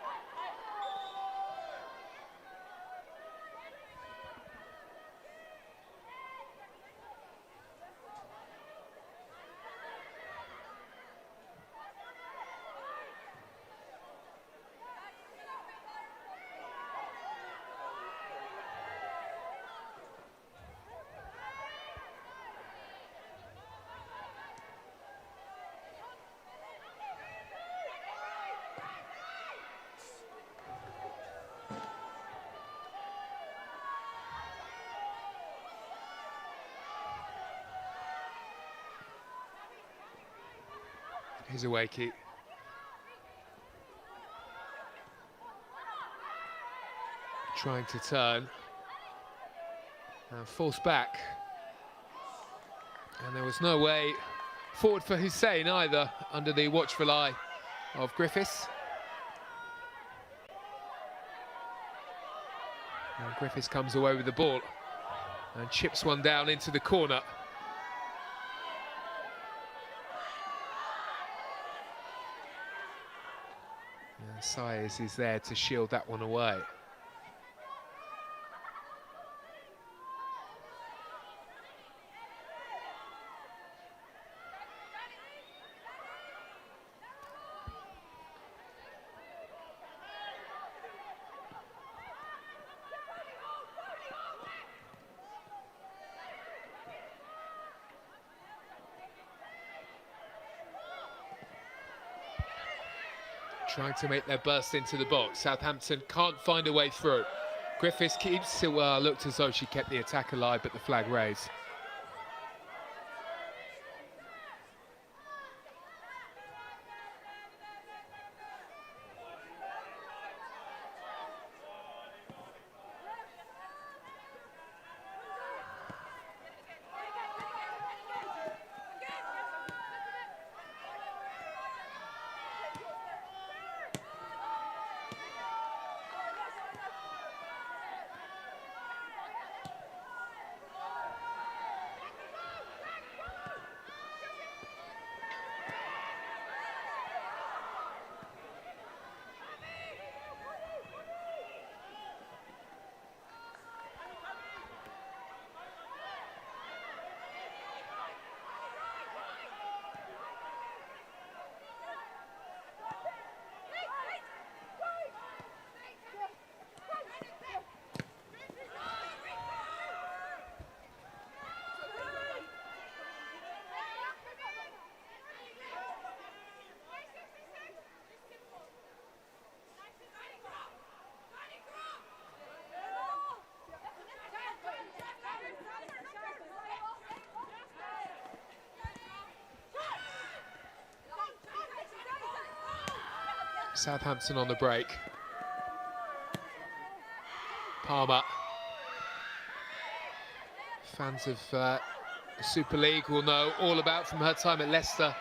Here's a Wakey. Trying to turn. And forced back. And there was no way forward for Hussein either, under the watchful eye of Griffiths. And Griffiths comes away with the ball and chips one down into the corner. Sayers is there to shield that one away. Trying to make their burst into the box. Southampton can't find a way through. Griffiths keeps, looked as though she kept the attack alive, but the flag raised. Southampton on the break. Palmer. Fans of the Super League will know all about from her time at Leicester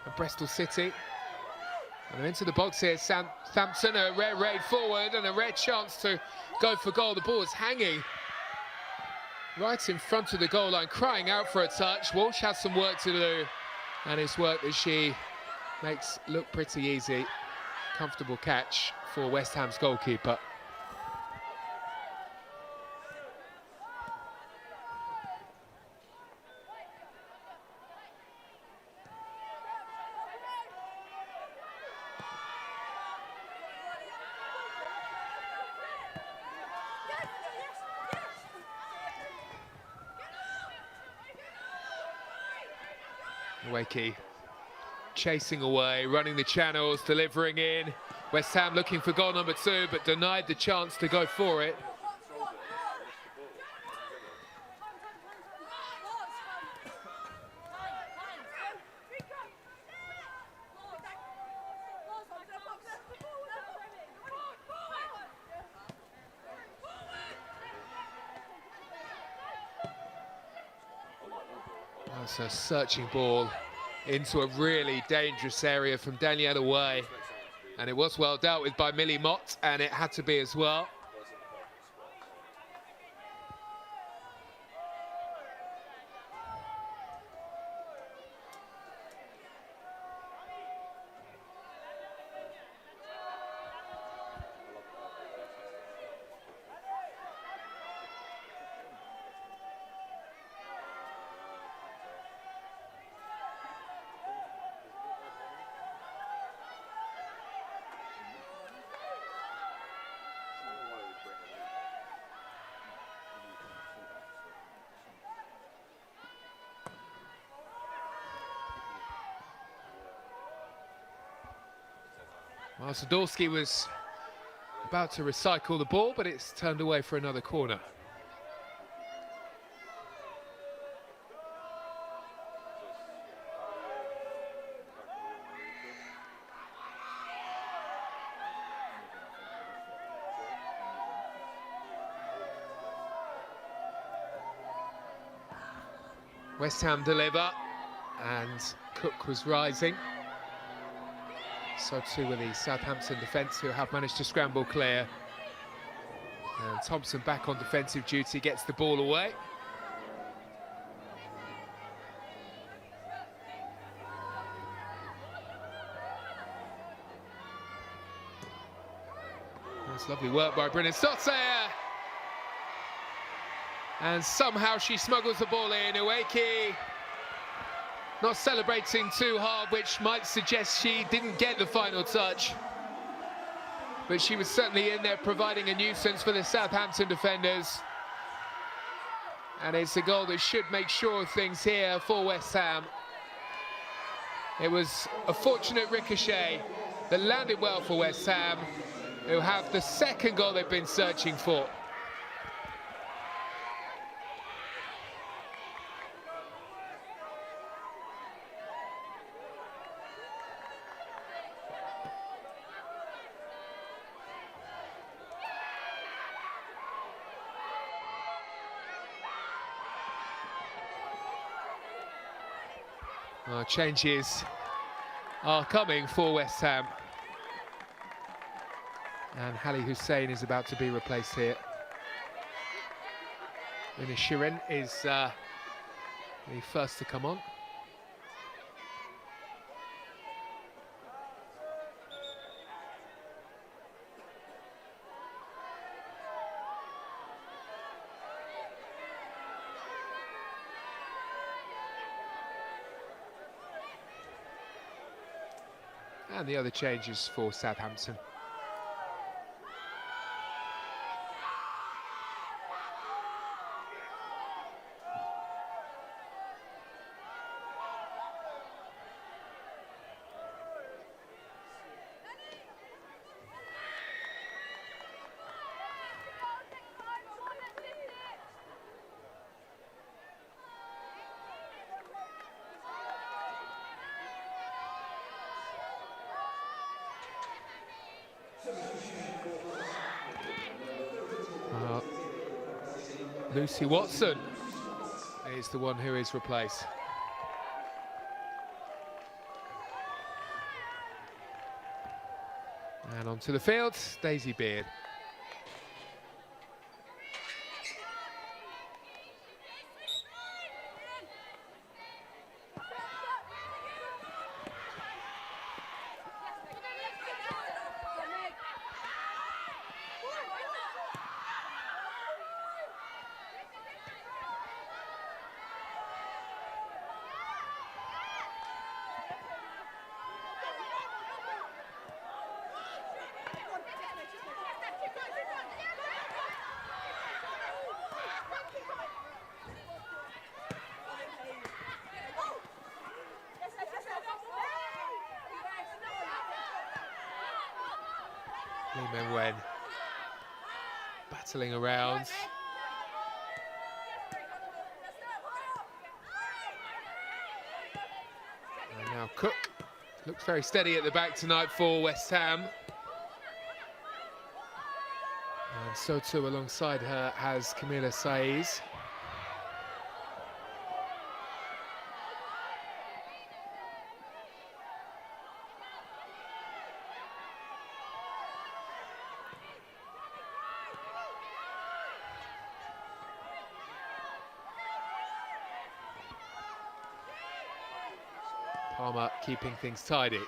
and Bristol City. And into the box here, Southampton, a rare raid forward and a rare chance to go for goal. The ball is hanging right in front of the goal line, crying out for a touch. Walsh has some work to do, and it's work that she makes look pretty easy. Comfortable catch for West Ham's goalkeeper. Wakey chasing away, running the channels, delivering in. West Ham looking for goal number 2, but denied the chance to go for it. That's a searching ball into a really dangerous area from Danielle away. And it was well dealt with by Millie Mott, and it had to be as well. Well, Sadorski was about to recycle the ball, but it's turned away for another corner. West Ham deliver, and Cook was rising. So too with the Southampton defence, who have managed to scramble clear. And Thompson back on defensive duty, gets the ball away. That's lovely work by Brennan Sotter. And somehow she smuggles the ball in. Uweki not celebrating too hard, which might suggest she didn't get the final touch. But she was certainly in there providing a nuisance for the Southampton defenders. And it's a goal that should make sure of things here for West Ham. It was a fortunate ricochet that landed well for West Ham, who have the second goal they've been searching for. Changes are coming for West Ham. And Ali Hussein is about to be replaced here. Lina Shirin is the first to come on. And the other changes for Southampton. Lucy Watson is the one who is replaced. And onto the field, Daisy Beard. Wen battling around. And now Cook looks very steady at the back tonight for West Ham. And so too alongside her has Camila Saiz. Palmer keeping things tidy.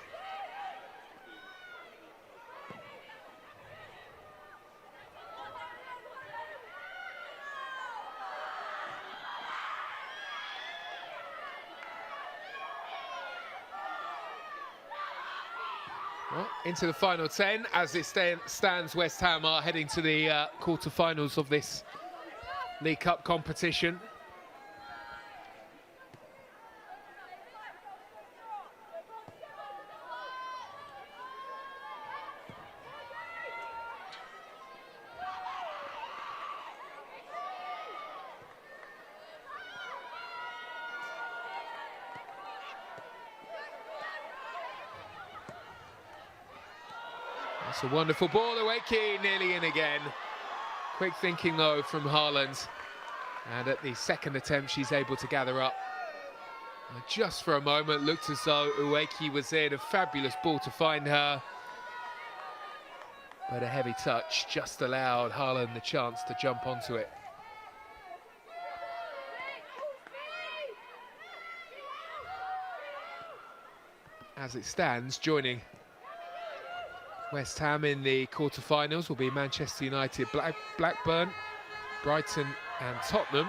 Well, into the final 10 as it stands. West Ham are heading to the quarter-finals of this League Cup competition. That's a wonderful ball. Uweki nearly in again. Quick thinking though from Haaland. And at the second attempt, she's able to gather up. Just for a moment, looked as though Uweki was in. A fabulous ball to find her. But a heavy touch just allowed Haaland the chance to jump onto it. As it stands, joining West Ham in the quarter-finals will be Manchester United, Blackburn, Brighton and Tottenham.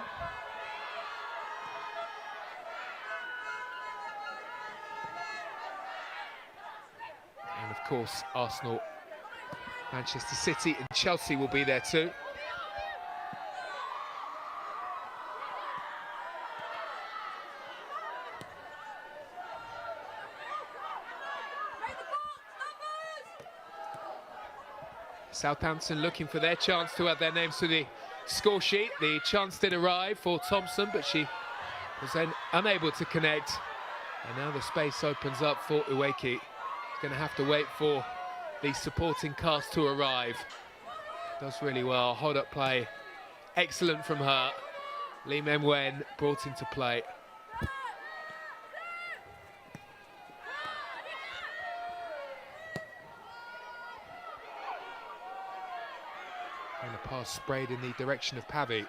And of course, Arsenal, Manchester City and Chelsea will be there too. Southampton looking for their chance to add their names to the score sheet. The chance did arrive for Thompson, but she was then unable to connect. And now the space opens up for Uweki. She's going to have to wait for the supporting cast to arrive. Does really well. Hold up play. Excellent from her. Lee Wen brought into play. And a pass sprayed in the direction of Pavy.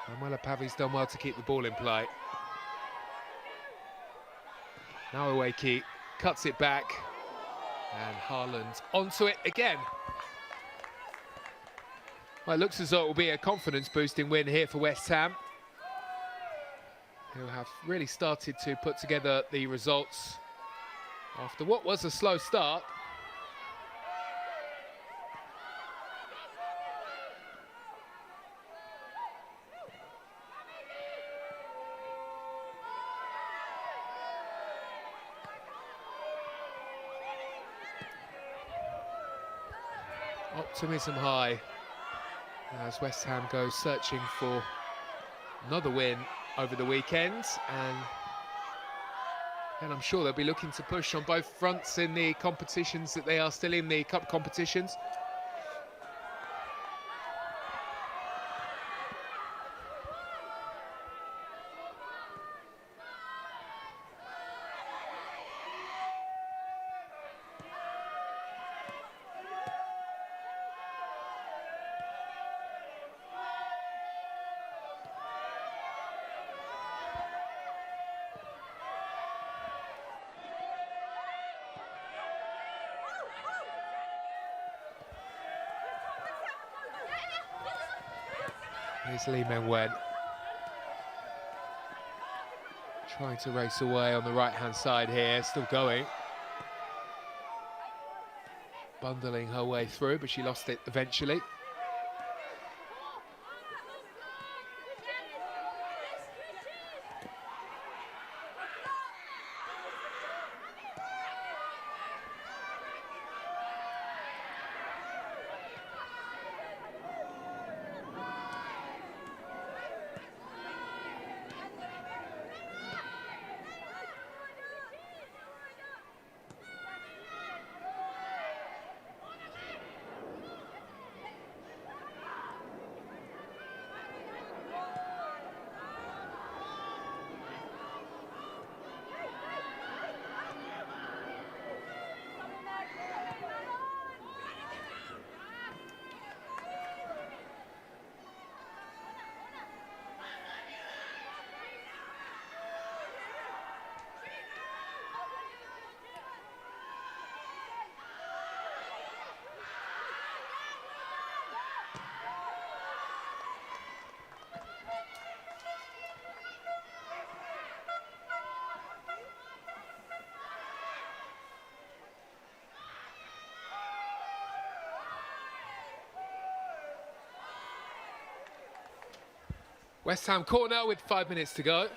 Manuela Pavy's done well to keep the ball in play. Now Uweki cuts it back. And Haaland onto it again. Well, it looks as though it will be a confidence-boosting win here for West Ham, who have really started to put together the results after what was a slow start. Optimism high as West Ham goes searching for another win over the weekend, and I'm sure they'll be looking to push on both fronts in the competitions that they are still in, the cup competitions. Here's Lee Menwen. Trying to race away on the right-hand side here, still going. Bundling her way through, but she lost it eventually. West Ham corner with 5 minutes to go.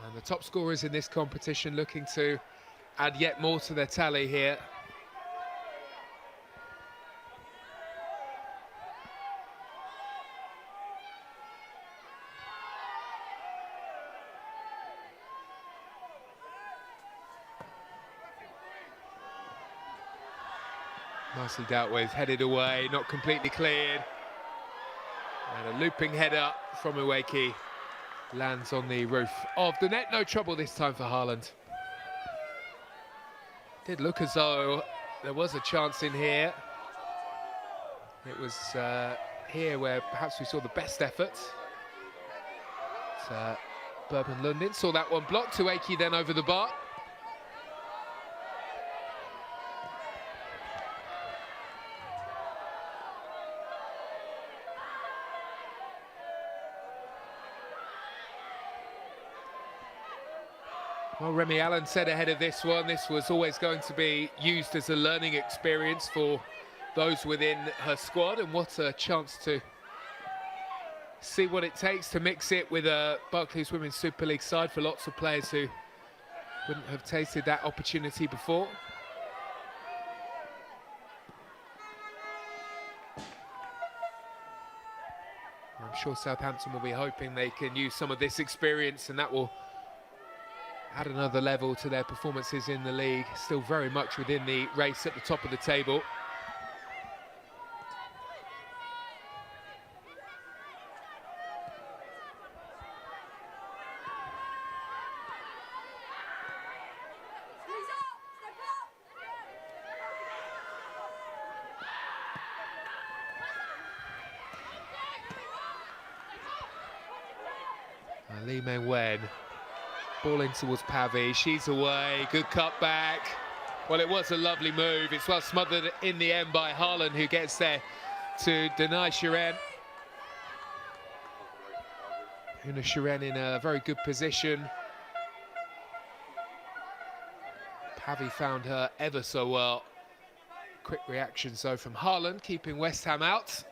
And the top scorers in this competition looking to add yet more to their tally here. Nicely dealt with, headed away, not completely cleared. And a looping header from Uweki lands on the roof of the net. No trouble this time for Haaland. Did look as though there was a chance in here. It was here where perhaps we saw the best effort. Bourbon Lundin saw that one blocked. Uweki then over the bar. Well, Remy Allen said ahead of this one, this was always going to be used as a learning experience for those within her squad, and what a chance to see what it takes to mix it with a Barclays Women's Super League side for lots of players who wouldn't have tasted that opportunity before. I'm sure Southampton will be hoping they can use some of this experience, and that will add another level to their performances in the league. Still very much within the race at the top of the table. Lee Menwen. Ball in towards Pavi, she's away, good cutback. Well, it was a lovely move. It's well smothered in the end by Haaland, who gets there to deny Shiren. Una Shiren in a very good position. Pavi found her ever so well. Quick reaction, so from Haaland, keeping West Ham out.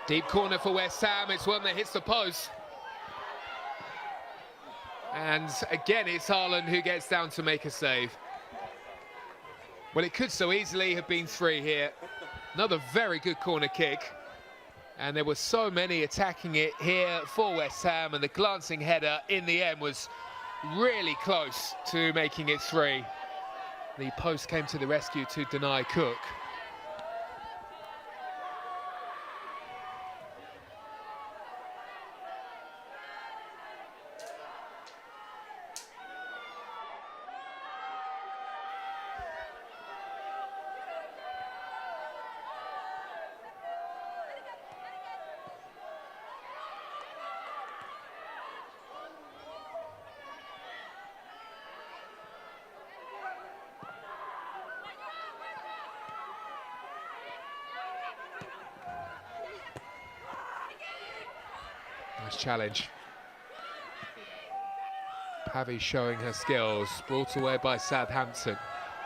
Deep corner for West Ham, it's one that hits the post. And again, it's Haaland who gets down to make a save. Well, it could so easily have been 3 here. Another very good corner kick. And there were so many attacking it here for West Ham, and the glancing header in the end was really close to making it 3. The post came to the rescue to deny Cook. Nice challenge. Pavey showing her skills, brought away by Southampton.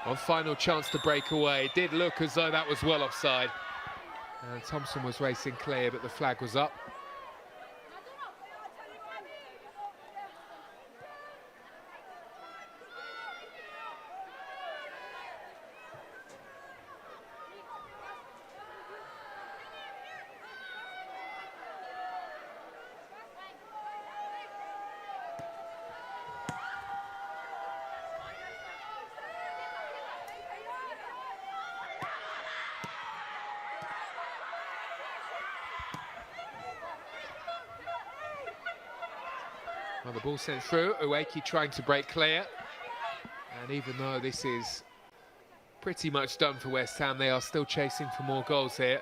One final chance to break away. It did look as though that was well offside. And Thompson was racing clear, but the flag was up. Well, the ball sent through, Ueki trying to break clear. And even though this is pretty much done for West Ham, they are still chasing for more goals here.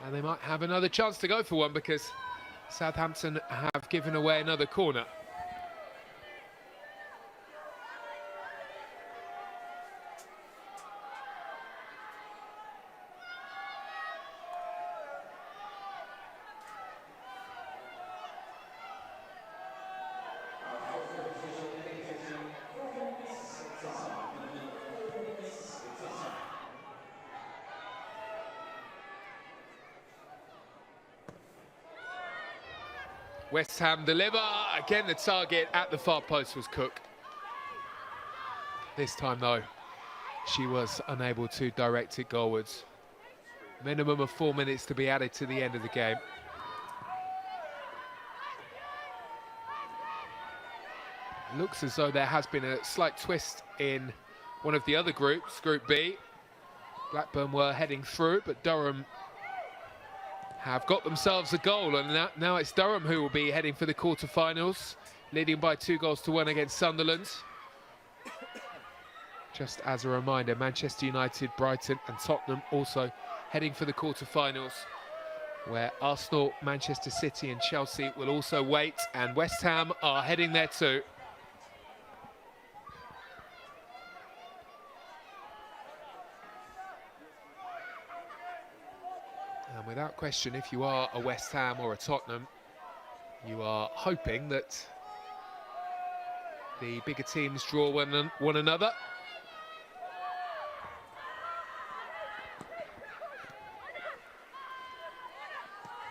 And they might have another chance to go for one because Southampton have given away another corner. West Ham deliver. Again, the target at the far post was Cook. This time, though, she was unable to direct it goalwards. Minimum of 4 minutes to be added to the end of the game. It looks as though there has been a slight twist in one of the other groups, Group B. Blackburn were heading through, but Durham have got themselves a goal, and now it's Durham who will be heading for the quarter-finals, leading by 2-1 against Sunderland. Just as a reminder, Manchester United, Brighton and Tottenham also heading for the quarter-finals, where Arsenal, Manchester City and Chelsea will also wait, and West Ham are heading there too. And without question, if you are a West Ham or a Tottenham, you are hoping that the bigger teams draw one another.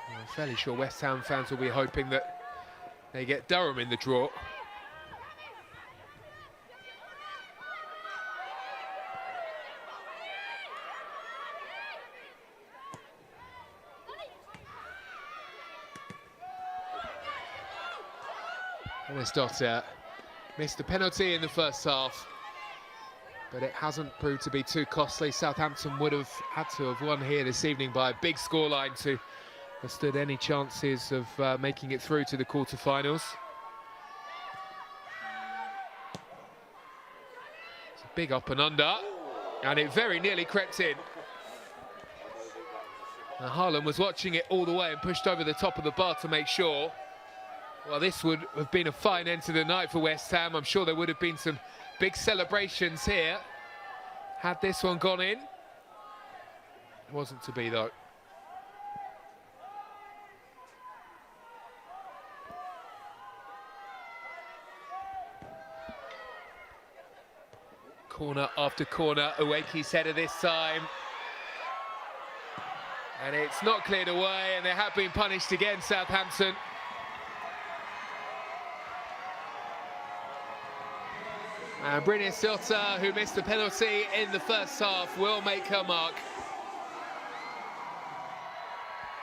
I'm fairly sure West Ham fans will be hoping that they get Durham in the draw. Dotter missed a penalty in the first half, but it hasn't proved to be too costly. Southampton would have had to have won here this evening by a big scoreline to have stood any chances of making it through to the quarter-finals. It's a big up and under, and it very nearly crept in. Now, Haaland was watching it all the way and pushed over the top of the bar to make sure. Well, this would have been a fine end to the night for West Ham. I'm sure there would have been some big celebrations here had this one gone in. It wasn't to be, though. Corner after corner, Ueki's header this time. And it's not cleared away, and they have been punished again, Southampton. And Brynja Silta, who missed the penalty in the first half, will make her mark.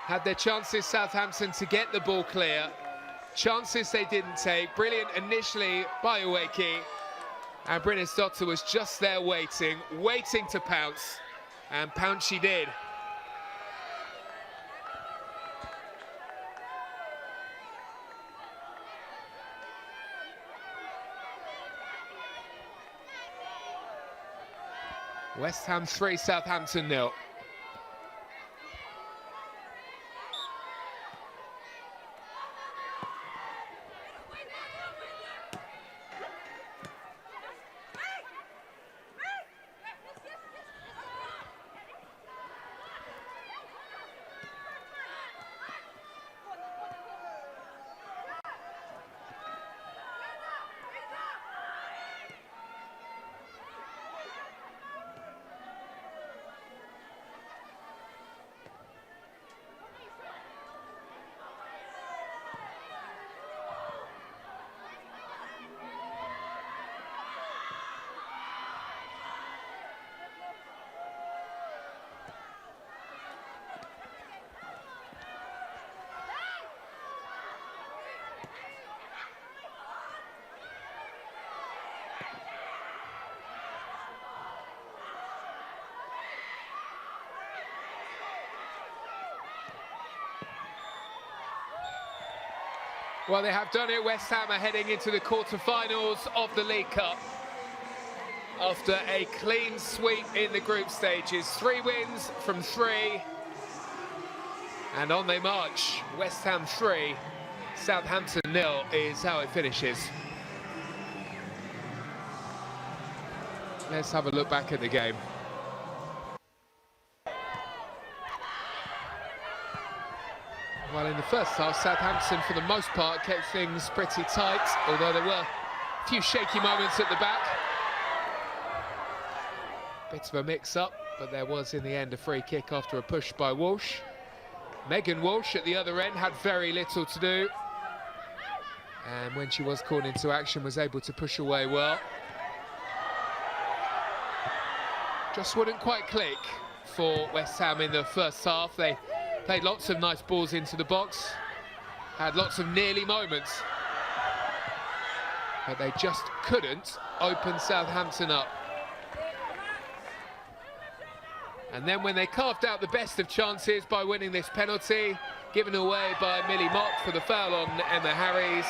Had their chances, Southampton, to get the ball clear. Chances they didn't take. Brilliant initially by Ueki. And Brynja Silta was just there waiting to pounce. And pounce she did. West Ham 3, Southampton 0. Well, they have done it. West Ham are heading into the quarter-finals of the League Cup after a clean sweep in the group stages. 3 wins from 3. And on they march. West Ham 3, Southampton 0 is how it finishes. Let's have a look back at the game. Well, in the first half, Southampton, for the most part, kept things pretty tight, although there were a few shaky moments at the back. Bit of a mix-up, but there was, in the end, a free kick after a push by Walsh. Megan Walsh at the other end had very little to do. And when she was called into action, was able to push away well. Just wouldn't quite click for West Ham in the first half. They played lots of nice balls into the box, had lots of nearly moments, but they just couldn't open Southampton up. And then when they carved out the best of chances by winning this penalty, given away by Millie Mott for the foul on Emma Harries,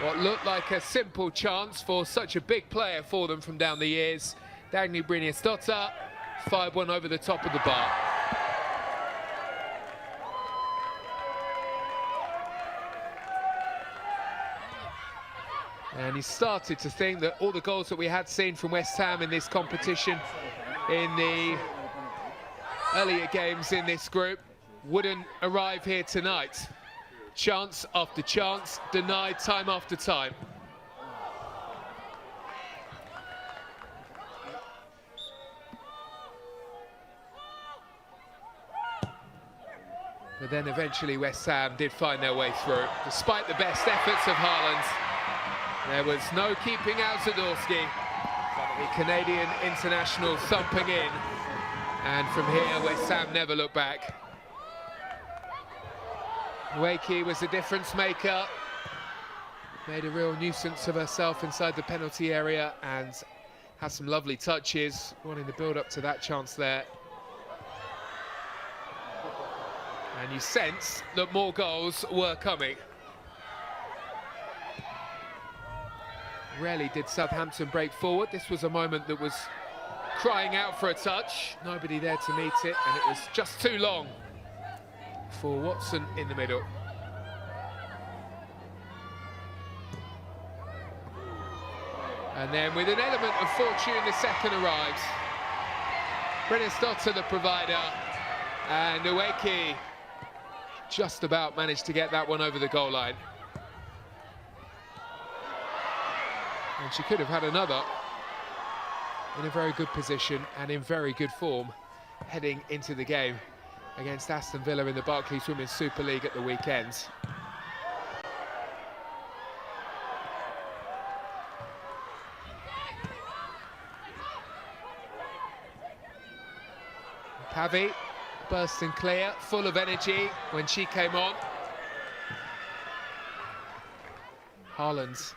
what looked like a simple chance for such a big player for them from down the years, Dagny Brynjarsdottir fired one over the top of the bar. And he started to think that all the goals that we had seen from West Ham in this competition in the earlier games in this group wouldn't arrive here tonight. Chance after chance, denied time after time. But then eventually West Ham did find their way through. Despite the best efforts of Haaland, there was no keeping out Zadorsky. The Canadian international thumping in. And from here, West Ham never looked back. Wakey was a difference maker. Made a real nuisance of herself inside the penalty area and had some lovely touches, wanting to build up to that chance there. And you sense that more goals were coming. Rarely did Southampton break forward. This was a moment that was crying out for a touch. Nobody there to meet it, and it was just too long for Watson in the middle. And then with an element of fortune, the second arrives. Brynjarsdottir, the provider, and Uweki just about managed to get that one over the goal line. And she could have had another in a very good position and in very good form heading into the game against Aston Villa in the Barclays Women's Super League at the weekend. Pavey bursting clear, full of energy when she came on. Haaland,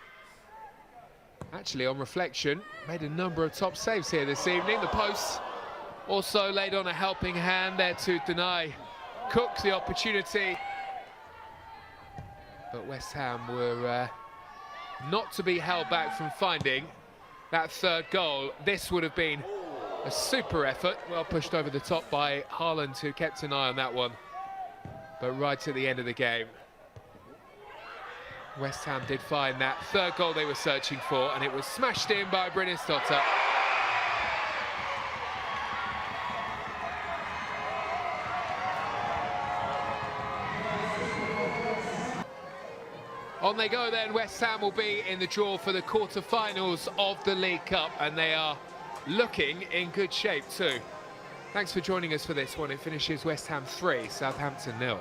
actually on reflection, made a number of top saves here this evening. The post also laid on a helping hand there to deny Cook the opportunity. But West Ham were not to be held back from finding that third goal. This would have been a super effort, well pushed over the top by Haaland, who kept an eye on that one. But right at the end of the game, West Ham did find that third goal they were searching for, and it was smashed in by Brynjarsdottir. On they go then. West Ham will be in the draw for the quarter-finals of the League Cup, and they are looking in good shape too. Thanks for joining us for this one. It finishes West Ham 3, Southampton 0.